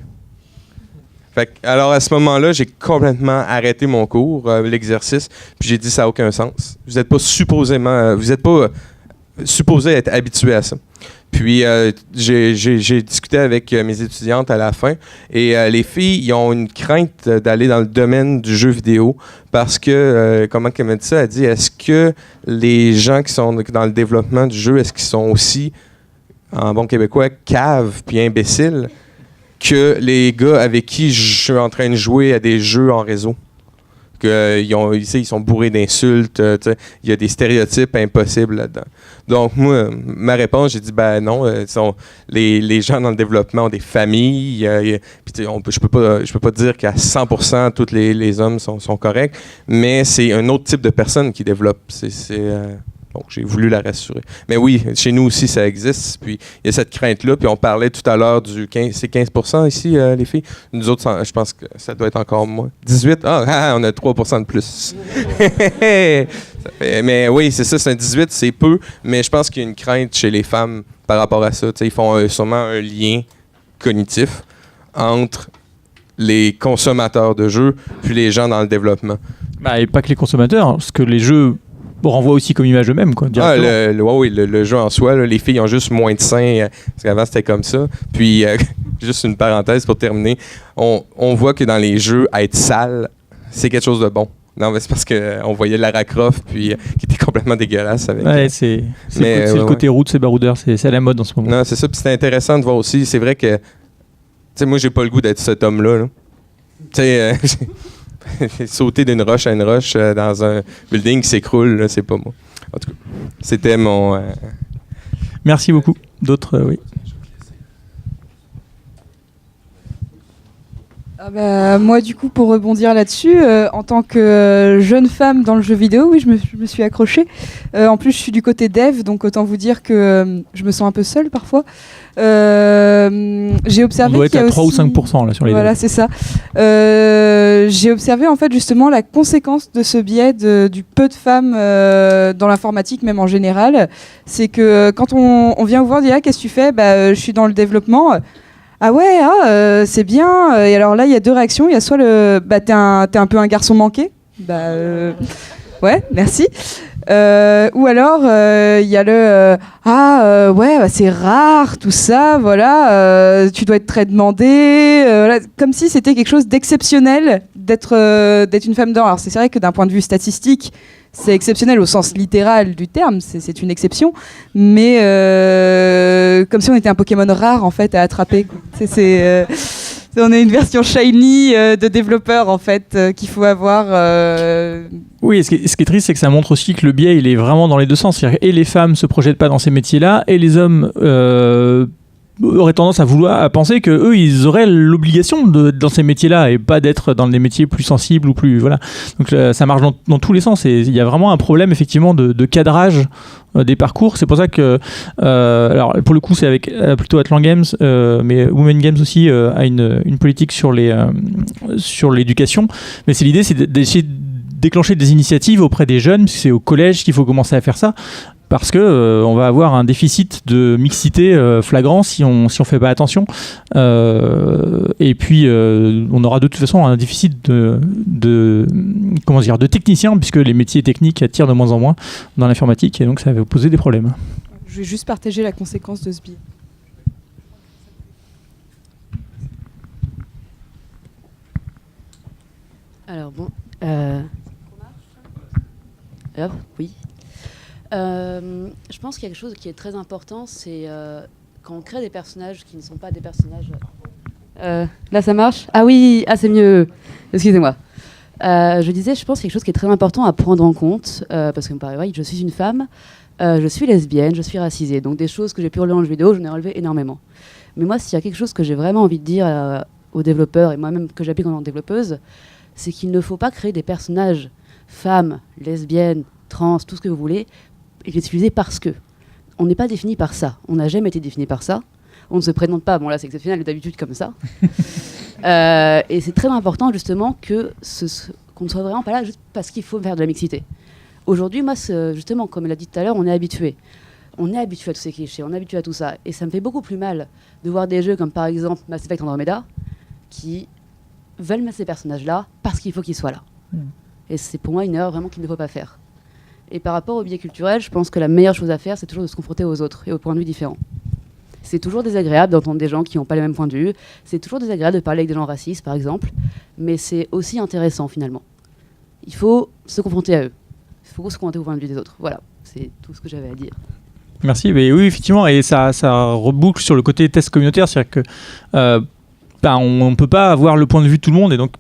C: Alors, à ce moment-là, j'ai complètement arrêté mon cours, l'exercice, puis j'ai dit ça n'a aucun sens. Vous n'êtes pas supposé être habitué à ça. Puis, j'ai discuté avec mes étudiantes à la fin, et les filles, ils ont une crainte d'aller dans le domaine du jeu vidéo, parce que, comment elle m'a dit ça? Elle dit, est-ce que les gens qui sont dans le développement du jeu, est-ce qu'ils sont aussi, en bon québécois, caves puis imbéciles, que les gars avec qui je suis en train de jouer à des jeux en réseau. Ils sont bourrés d'insultes, il y a des stéréotypes impossibles là-dedans. Donc, moi, ma réponse, j'ai dit, ben non, les gens dans le développement ont des familles, je peux pas dire qu'à 100% tous les hommes sont corrects, mais c'est un autre type de personne qui développe. Donc, j'ai voulu la rassurer. Mais oui, chez nous aussi, ça existe. Puis, il y a cette crainte-là. Puis, on parlait tout à l'heure du 15%. C'est 15% ici, les filles. Nous autres, je pense que ça doit être encore moins. 18%? On a 3% de plus. Mais oui, c'est ça, c'est un 18%, c'est peu. Mais je pense qu'il y a une crainte chez les femmes par rapport à ça. Ils font sûrement un lien cognitif entre les consommateurs de jeux puis les gens dans le développement.
A: Et pas que les consommateurs, parce que les jeux renvoient aussi comme image eux-mêmes, quoi.
C: Le jeu en soi, là, les filles ont juste moins de seins, parce qu'avant c'était comme ça. Puis, juste une parenthèse pour terminer, on voit que dans les jeux, être sale, c'est quelque chose de bon. Non, mais c'est parce qu'on voyait Lara Croft, puis qui était complètement dégueulasse avec.
A: Ouais, c'est le côté roux de ces baroudeurs, c'est à la mode en ce moment.
C: Non, c'est ça, puis c'était intéressant de voir aussi. C'est vrai que, tu sais, moi, j'ai pas le goût d'être cet homme-là. Tu sais, sauter d'une roche à une roche dans un building qui s'écroule, là, c'est pas moi. En tout cas, c'était mon...
A: Merci beaucoup. D'autres, oui.
D: Moi, du coup, pour rebondir là-dessus, en tant que jeune femme dans le jeu vidéo, oui, je me suis accrochée. En plus, je suis du côté dev, donc autant vous dire que je me sens un peu seule parfois. J'ai observé
A: on doit être
D: qu'il y a
A: à 3
D: aussi...
A: ou 5% là, sur les
D: Voilà,
A: deux.
D: c'est ça. J'ai observé en fait justement la conséquence de ce biais du peu de femmes dans l'informatique, même en général. C'est que quand on vient vous voir, on dit « Ah, qu'est-ce que tu fais ?» Je suis dans le développement. Ah ouais, c'est bien. Et alors là, il y a deux réactions. Il y a soit t'es un peu un garçon manqué. Ouais, merci. Ou alors, il y a c'est rare, tout ça, voilà. Tu dois être très demandé. Comme si c'était quelque chose d'exceptionnel d'être une femme d'or. Alors c'est vrai que d'un point de vue statistique, c'est exceptionnel au sens littéral du terme, c'est une exception, mais comme si on était un Pokémon rare en fait à attraper. On est une version shiny de développeur en fait qu'il faut avoir.
A: Oui, ce qui est triste, c'est que ça montre aussi que le biais il est vraiment dans les deux sens. C'est-à-dire, et les femmes se projettent pas dans ces métiers-là, et les hommes auraient tendance à penser que eux ils auraient l'obligation dans ces métiers-là et pas d'être dans des métiers plus sensibles ou plus voilà. Donc ça marche dans tous les sens et il y a vraiment un problème effectivement de cadrage des parcours. C'est pour ça que alors pour le coup c'est avec plutôt Atlan Games mais Women Games aussi a une politique sur l'éducation, mais l'idée c'est d'essayer déclencher des initiatives auprès des jeunes, puisque c'est au collège qu'il faut commencer à faire ça, parce que on va avoir un déficit de mixité flagrant si on fait pas attention. Et puis on aura de toute façon un déficit de techniciens, puisque les métiers techniques attirent de moins en moins dans l'informatique, et donc ça va poser des problèmes.
D: Je vais juste partager la conséquence de ce biais.
E: Alors bon, hop, oui. Je pense qu'il y a quelque chose qui est très important, c'est quand on crée des personnages qui ne sont pas des personnages. Là, ça marche ? Ah oui, ah c'est mieux. Excusez-moi. Je disais, je pense qu'il y a quelque chose qui est très important à prendre en compte, parce que pareil, je suis une femme, je suis lesbienne, je suis racisée, donc des choses que j'ai pu relever en jeu vidéo, j'en ai relevé énormément. Mais moi, s'il y a quelque chose que j'ai vraiment envie de dire aux développeurs, et moi-même que j'applique en tant que développeuse, c'est qu'il ne faut pas créer des personnages femmes, lesbiennes, trans, tout ce que vous voulez, et les utiliser parce que. On n'est pas défini par ça. On n'a jamais été défini par ça. On ne se présente pas. Bon, là, c'est exceptionnel, d'habitude, comme ça. Et c'est très important, justement, qu'on ne soit vraiment pas là juste parce qu'il faut faire de la mixité. Aujourd'hui, moi, justement, comme elle a dit tout à l'heure, on est habitué. On est habitué à tous ces clichés, on est habitué à tout ça. Et ça me fait beaucoup plus mal de voir des jeux comme, par exemple, Mass Effect Andromeda, qui veulent mettre ces personnages-là parce qu'il faut qu'ils soient là. Et c'est pour moi une erreur vraiment qu'il ne faut pas faire. Et par rapport au biais culturel, je pense que la meilleure chose à faire, c'est toujours de se confronter aux autres et aux points de vue différents. C'est toujours désagréable d'entendre des gens qui n'ont pas les mêmes points de vue. C'est toujours désagréable de parler avec des gens racistes, par exemple. Mais c'est aussi intéressant, finalement. Il faut se confronter à eux. Il faut se confronter aux points de vue des autres. Voilà, c'est tout ce que j'avais à dire.
A: Merci. Mais oui, effectivement, et ça reboucle sur le côté test communautaire, c'est-à-dire que on ne peut pas avoir le point de vue de tout le monde, et donc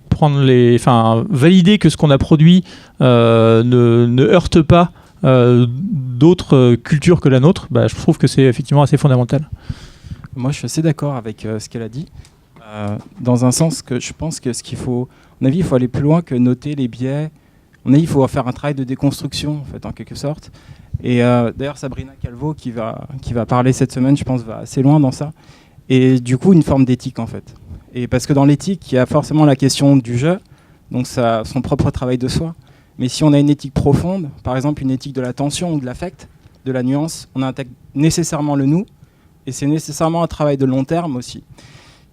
A: valider que ce qu'on a produit ne heurte pas d'autres cultures que la nôtre. Je trouve que c'est effectivement assez fondamental.
F: Moi, je suis assez d'accord avec ce qu'elle a dit, dans un sens que je pense que à mon avis, il faut aller plus loin que noter les biais. À mon avis, il faut faire un travail de déconstruction, en fait, en quelque sorte. Et d'ailleurs, Sabrina Calvo, qui va parler cette semaine, je pense, va assez loin dans ça. Et du coup, une forme d'éthique, en fait. Et parce que dans l'éthique, il y a forcément la question du jeu, donc ça, son propre travail de soi. Mais si on a une éthique profonde, par exemple une éthique de l'attention ou de l'affect, de la nuance, on intègre nécessairement le nous, et c'est nécessairement un travail de long terme aussi.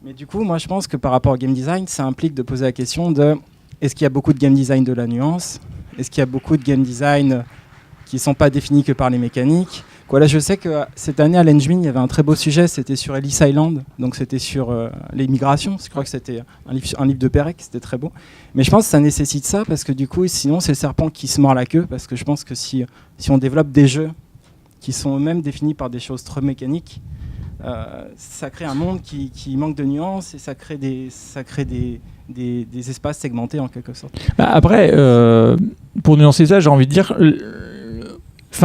F: Mais du coup, moi je pense que par rapport au game design, ça implique de poser la question de est-ce qu'il y a beaucoup de game design de la nuance ? Est-ce qu'il y a beaucoup de game design qui ne sont pas définis que par les mécaniques ? Voilà, je sais que cette année à l'Engmin, il y avait un très beau sujet, c'était sur Ellis Island, donc c'était sur les migrations, je crois que c'était un livre de Pérec, c'était très beau. Mais je pense que ça nécessite ça, parce que du coup, sinon c'est le serpent qui se mord la queue, parce que je pense que si on développe des jeux qui sont eux-mêmes définis par des choses trop mécaniques, ça crée un monde qui manque de nuances, et ça crée des espaces segmentés en quelque sorte.
A: Après, pour nuancer ça, j'ai envie de dire...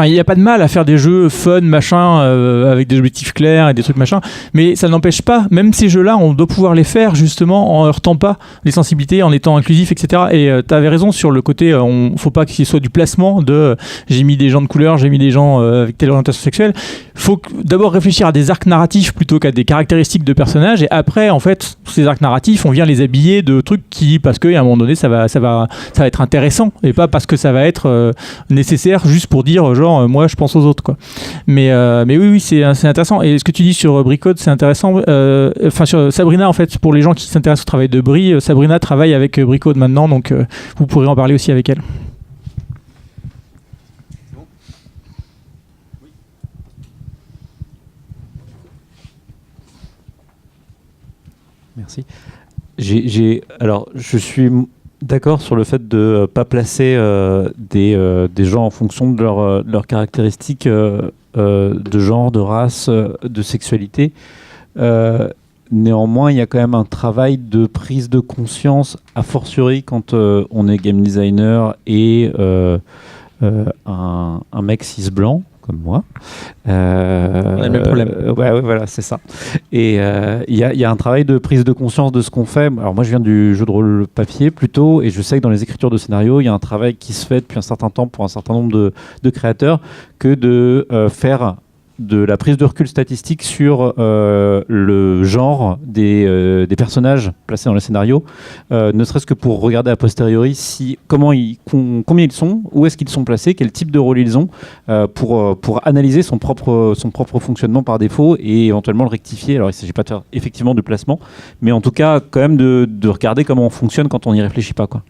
A: il n'y a pas de mal à faire des jeux fun, machin, avec des objectifs clairs et des trucs machin, mais ça n'empêche pas, même ces jeux-là, on doit pouvoir les faire justement en heurtant pas les sensibilités, en étant inclusif, etc. Et tu avais raison sur le côté, faut pas qu'il soit du placement de j'ai mis des gens de couleur, j'ai mis des gens avec telle orientation sexuelle. Faut d'abord réfléchir à des arcs narratifs plutôt qu'à des caractéristiques de personnages, et après, en fait, ces arcs narratifs, on vient les habiller de trucs parce qu'à un moment donné, ça va être intéressant, et pas parce que ça va être nécessaire juste pour dire genre moi je pense aux autres, quoi. Mais oui c'est intéressant, et ce que tu dis sur Bricode, c'est intéressant. Sur Sabrina, en fait, pour les gens qui s'intéressent au travail de Brie, Sabrina travaille avec Bricode maintenant, donc vous pourrez en parler aussi avec elle.
G: Merci. Alors, je suis d'accord sur le fait de ne pas placer des gens en fonction de leurs caractéristiques de genre, de race, de sexualité. Néanmoins, il y a quand même un travail de prise de conscience, a fortiori quand on est game designer et un mec cis blanc, comme moi.
A: On a le même problème.
G: Ouais, voilà, c'est ça. Et il y a un travail de prise de conscience de ce qu'on fait. Alors moi, je viens du jeu de rôle papier plutôt, et je sais que dans les écritures de scénario, il y a un travail qui se fait depuis un certain temps pour un certain nombre de créateurs, que de faire de la prise de recul statistique sur le genre des personnages placés dans le scénario, ne serait-ce que pour regarder a posteriori combien ils sont, où est-ce qu'ils sont placés, quel type de rôle ils ont, pour analyser son propre fonctionnement par défaut et éventuellement le rectifier. Alors il ne s'agit pas de faire effectivement de placement, mais en tout cas quand même de regarder comment on fonctionne quand on n'y réfléchit pas, quoi.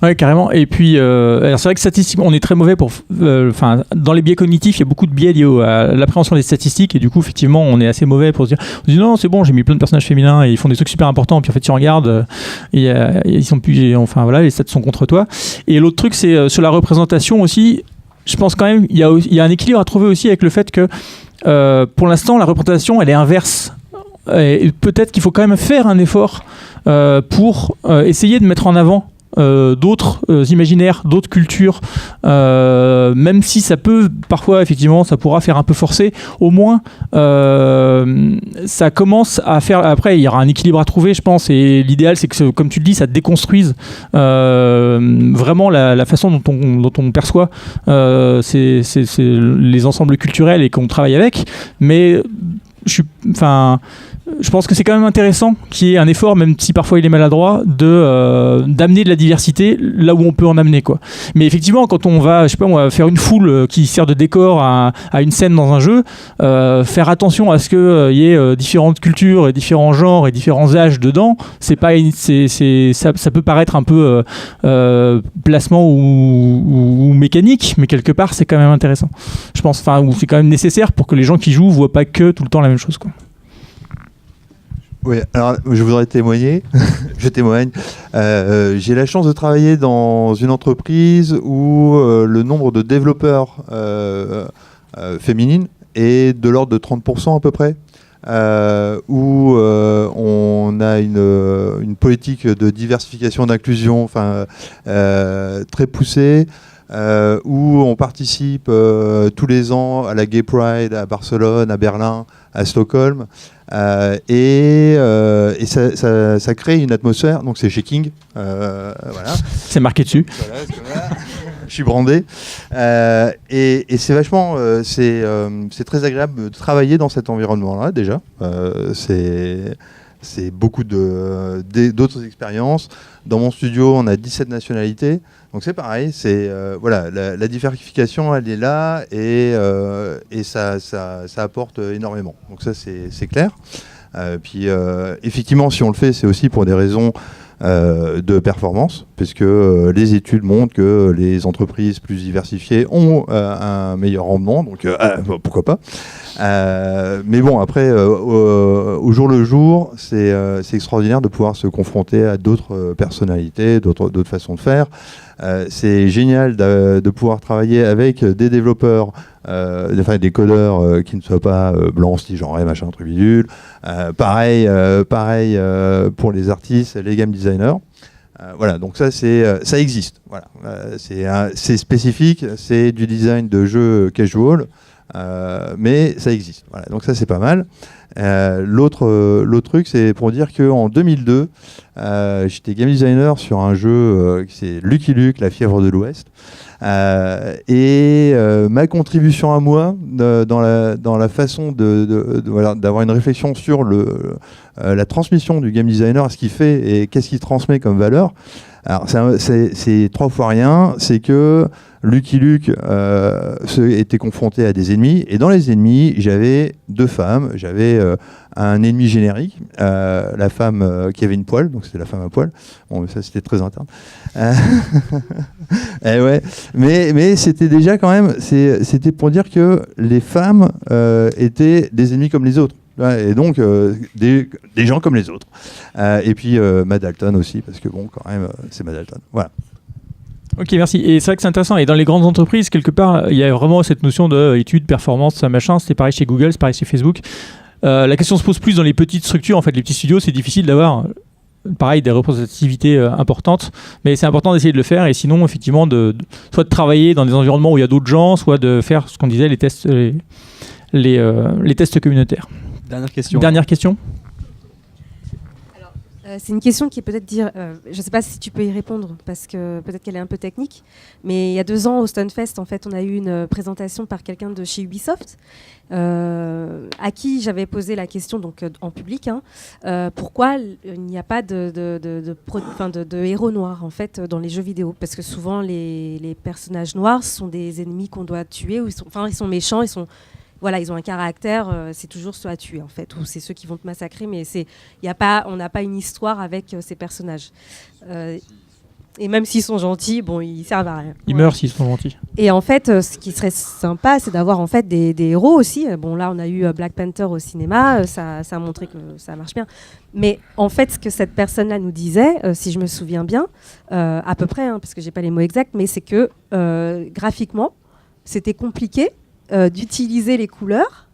A: Ouais, carrément. Et puis, alors c'est vrai que statistiquement, on est très mauvais pour. Dans les biais cognitifs, il y a beaucoup de biais liés à l'appréhension des statistiques, et du coup, effectivement, on est assez mauvais pour se dire. On se dit non, c'est bon, j'ai mis plein de personnages féminins et ils font des trucs super importants. Puis en fait, tu regardes, ils sont plus. Enfin voilà, les stats sont contre toi. Et l'autre truc, c'est sur la représentation aussi. Je pense quand même, il y a un équilibre à trouver aussi avec le fait que, pour l'instant, la représentation, elle est inverse. Et peut-être qu'il faut quand même faire un effort pour essayer de mettre en avant d'autres imaginaires, d'autres cultures, même si ça peut parfois effectivement ça pourra faire un peu forcé, au moins ça commence à faire. Après il y aura un équilibre à trouver, je pense, et l'idéal c'est que, comme tu le dis, ça déconstruise vraiment la façon dont on perçoit c'est les ensembles culturels et qu'on travaille avec. Mais je pense que c'est quand même intéressant qu'il y ait un effort, même si parfois il est maladroit, d'amener de la diversité là où on peut en amener, quoi. Mais effectivement, quand on va, je sais pas, on va faire une foule qui sert de décor à une scène dans un jeu, faire attention à ce qu'il y ait différentes cultures et différents genres et différents âges dedans, ça peut paraître un peu placement ou mécanique, mais quelque part c'est quand même intéressant. Je pense, ou c'est quand même nécessaire pour que les gens qui jouent voient pas que tout le temps la même chose, quoi.
H: Oui, alors je voudrais témoigner. Je témoigne. J'ai la chance de travailler dans une entreprise où le nombre de développeurs féminines est de l'ordre de 30% à peu près. Où on a une politique de diversification, d'inclusion très poussée. Où on participe tous les ans à la Gay Pride à Barcelone, à Berlin, à Stockholm, et ça crée une atmosphère. Donc c'est chez King, voilà.
A: C'est marqué dessus.
H: Voilà. Je suis brandé, et c'est vachement, c'est très agréable de travailler dans cet environnement-là déjà. C'est beaucoup d'autres expériences. Dans mon studio, on a 17 nationalités. Donc c'est pareil, la diversification, elle est là, et ça apporte énormément. Donc ça, c'est clair. Puis effectivement, si on le fait, c'est aussi pour des raisons de performance, puisque les études montrent que les entreprises plus diversifiées ont un meilleur rendement, donc pourquoi pas. Mais bon, après, au jour le jour, c'est extraordinaire de pouvoir se confronter à d'autres personnalités, d'autres façons de faire. C'est génial de pouvoir travailler avec des développeurs, des codeurs qui ne soient pas blancs, cisgenrés, machin, truc bidule. Pareil pour les artistes, les game designers. Voilà, donc ça existe. Voilà, c'est spécifique, c'est du design de jeux casual, mais ça existe. Voilà, donc ça c'est pas mal. L'autre truc, c'est pour dire qu'en 2002, j'étais game designer sur un jeu qui c'est Lucky Luke, la fièvre de l'Ouest. Et ma contribution à moi dans la façon d'avoir une réflexion sur la transmission du game designer, à ce qu'il fait et qu'est-ce qu'il transmet comme valeur. Alors c'est 3 fois rien, c'est que Lucky Luke était confronté à des ennemis, et dans les ennemis, j'avais 2 femmes. J'avais un ennemi générique, la femme qui avait une poêle, donc c'était la femme à poil. Bon, ça c'était très interne. Et ouais, mais c'était déjà quand même, c'était pour dire que les femmes étaient des ennemis comme les autres. Et donc des gens comme les autres. Et puis Matt Dalton aussi, parce que bon, quand même, c'est Matt Dalton. Voilà.
A: Ok, merci. Et c'est vrai que c'est intéressant. Et dans les grandes entreprises, quelque part, il y a vraiment cette notion d'études, performance, machin. C'était pareil chez Google, c'est pareil chez Facebook. La question se pose plus dans les petites structures. En fait, les petits studios, c'est difficile d'avoir, pareil, des représentativités importantes. Mais c'est important d'essayer de le faire. Et sinon, effectivement, soit de travailler dans des environnements où il y a d'autres gens, soit de faire ce qu'on disait, les tests, les tests communautaires.
I: Dernière question.
A: Dernière question.
I: C'est une question qui est peut-être dire, je ne sais pas si tu peux y répondre parce que peut-être qu'elle est un peu technique, mais il y a 2 ans au Stunfest, en fait, on a eu une présentation par quelqu'un de chez Ubisoft à qui j'avais posé la question donc en public, pourquoi il n'y a pas de héros noirs en fait dans les jeux vidéo, parce que souvent les personnages noirs sont des ennemis qu'on doit tuer ou ils sont méchants, ils ont un caractère, c'est toujours ceux à tuer en fait, ou c'est ceux qui vont te massacrer, mais on n'a pas une histoire avec ces personnages. Et même s'ils sont gentils, bon, ils servent à rien.
A: Ils meurent s'ils sont gentils.
I: Et en fait, ce qui serait sympa, c'est d'avoir en fait des héros aussi. Bon, là, on a eu Black Panther au cinéma, ça a montré que ça marche bien. Mais en fait, ce que cette personne-là nous disait, si je me souviens bien, à peu près, parce que j'ai pas les mots exacts, mais c'est que graphiquement, c'était compliqué d'utiliser les couleurs,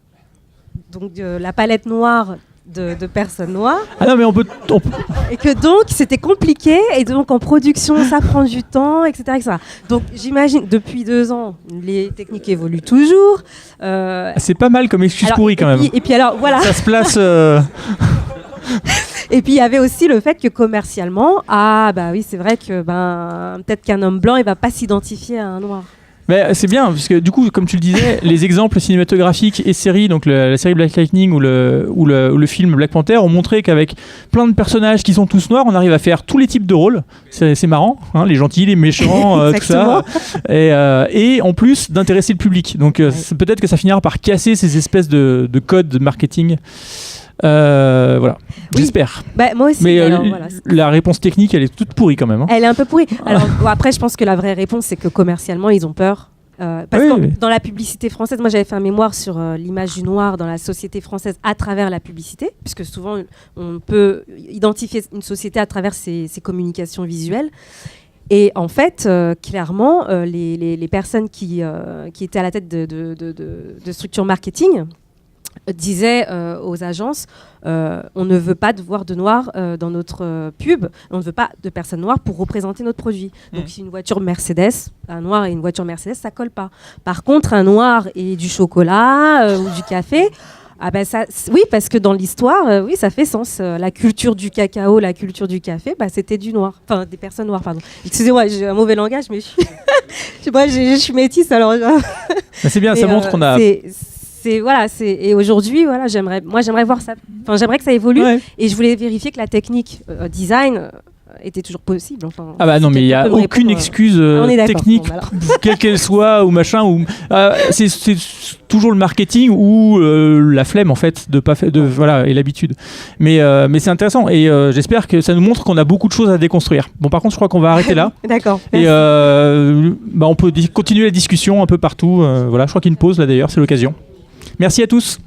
I: donc la palette noire de personnes noires.
A: Ah non, mais on peut...
I: Et que donc, c'était compliqué, et donc en production, ça prend du temps, etc. etc. Donc j'imagine, depuis 2 ans, les techniques évoluent toujours.
A: C'est pas mal comme excuse pourrie quand même.
I: Et puis alors, voilà.
A: Ça se place...
I: Et puis il y avait aussi le fait que commercialement, oui, c'est vrai que peut-être qu'un homme blanc, il va pas s'identifier à un noir.
A: Mais c'est bien, parce que du coup, comme tu le disais, les exemples cinématographiques et séries, donc la série Black Lightning ou le film Black Panther, ont montré qu'avec plein de personnages qui sont tous noirs, on arrive à faire tous les types de rôles. C'est marrant, les gentils, les méchants, tout ça. Et en plus, d'intéresser le public. Donc peut-être que ça finira par casser ces espèces de codes de marketing. Voilà, oui. J'espère.
I: Moi aussi.
A: Mais la réponse technique, elle est toute pourrie quand même.
I: Elle est un peu pourrie. Alors après, je pense que la vraie réponse, c'est que commercialement, ils ont peur. Parce que dans la publicité française, moi j'avais fait un mémoire sur l'image du noir dans la société française à travers la publicité, puisque souvent on peut identifier une société à travers ses communications visuelles. Et en fait, clairement, les personnes qui étaient à la tête de structures marketing disait aux agences on ne veut pas de voir de noirs dans notre pub, on ne veut pas de personnes noires pour représenter notre produit. Donc si une voiture Mercedes, un noir et une voiture Mercedes, ça colle pas. Par contre, un noir et du chocolat ou du café, oui, parce que dans l'histoire, oui, ça fait sens. La culture du cacao, la culture du café, c'était du noir. Enfin, des personnes noires, pardon. Excusez-moi, j'ai un mauvais langage, mais je suis métisse, alors...
A: c'est bien, ça montre qu'on a...
I: Et aujourd'hui, j'aimerais voir ça. Enfin, j'aimerais que ça évolue. Ouais. Et je voulais vérifier que la technique design était toujours possible. Enfin,
A: non, mais il n'y a aucune excuse technique, quelle qu'elle soit, ou machin. C'est toujours le marketing ou la flemme, en fait, et l'habitude. Mais c'est intéressant. Et j'espère que ça nous montre qu'on a beaucoup de choses à déconstruire. Bon, par contre, je crois qu'on va arrêter là.
I: D'accord.
A: Et on peut continuer la discussion un peu partout. Je crois qu'il y a une pause, là, d'ailleurs, c'est l'occasion. Merci à tous.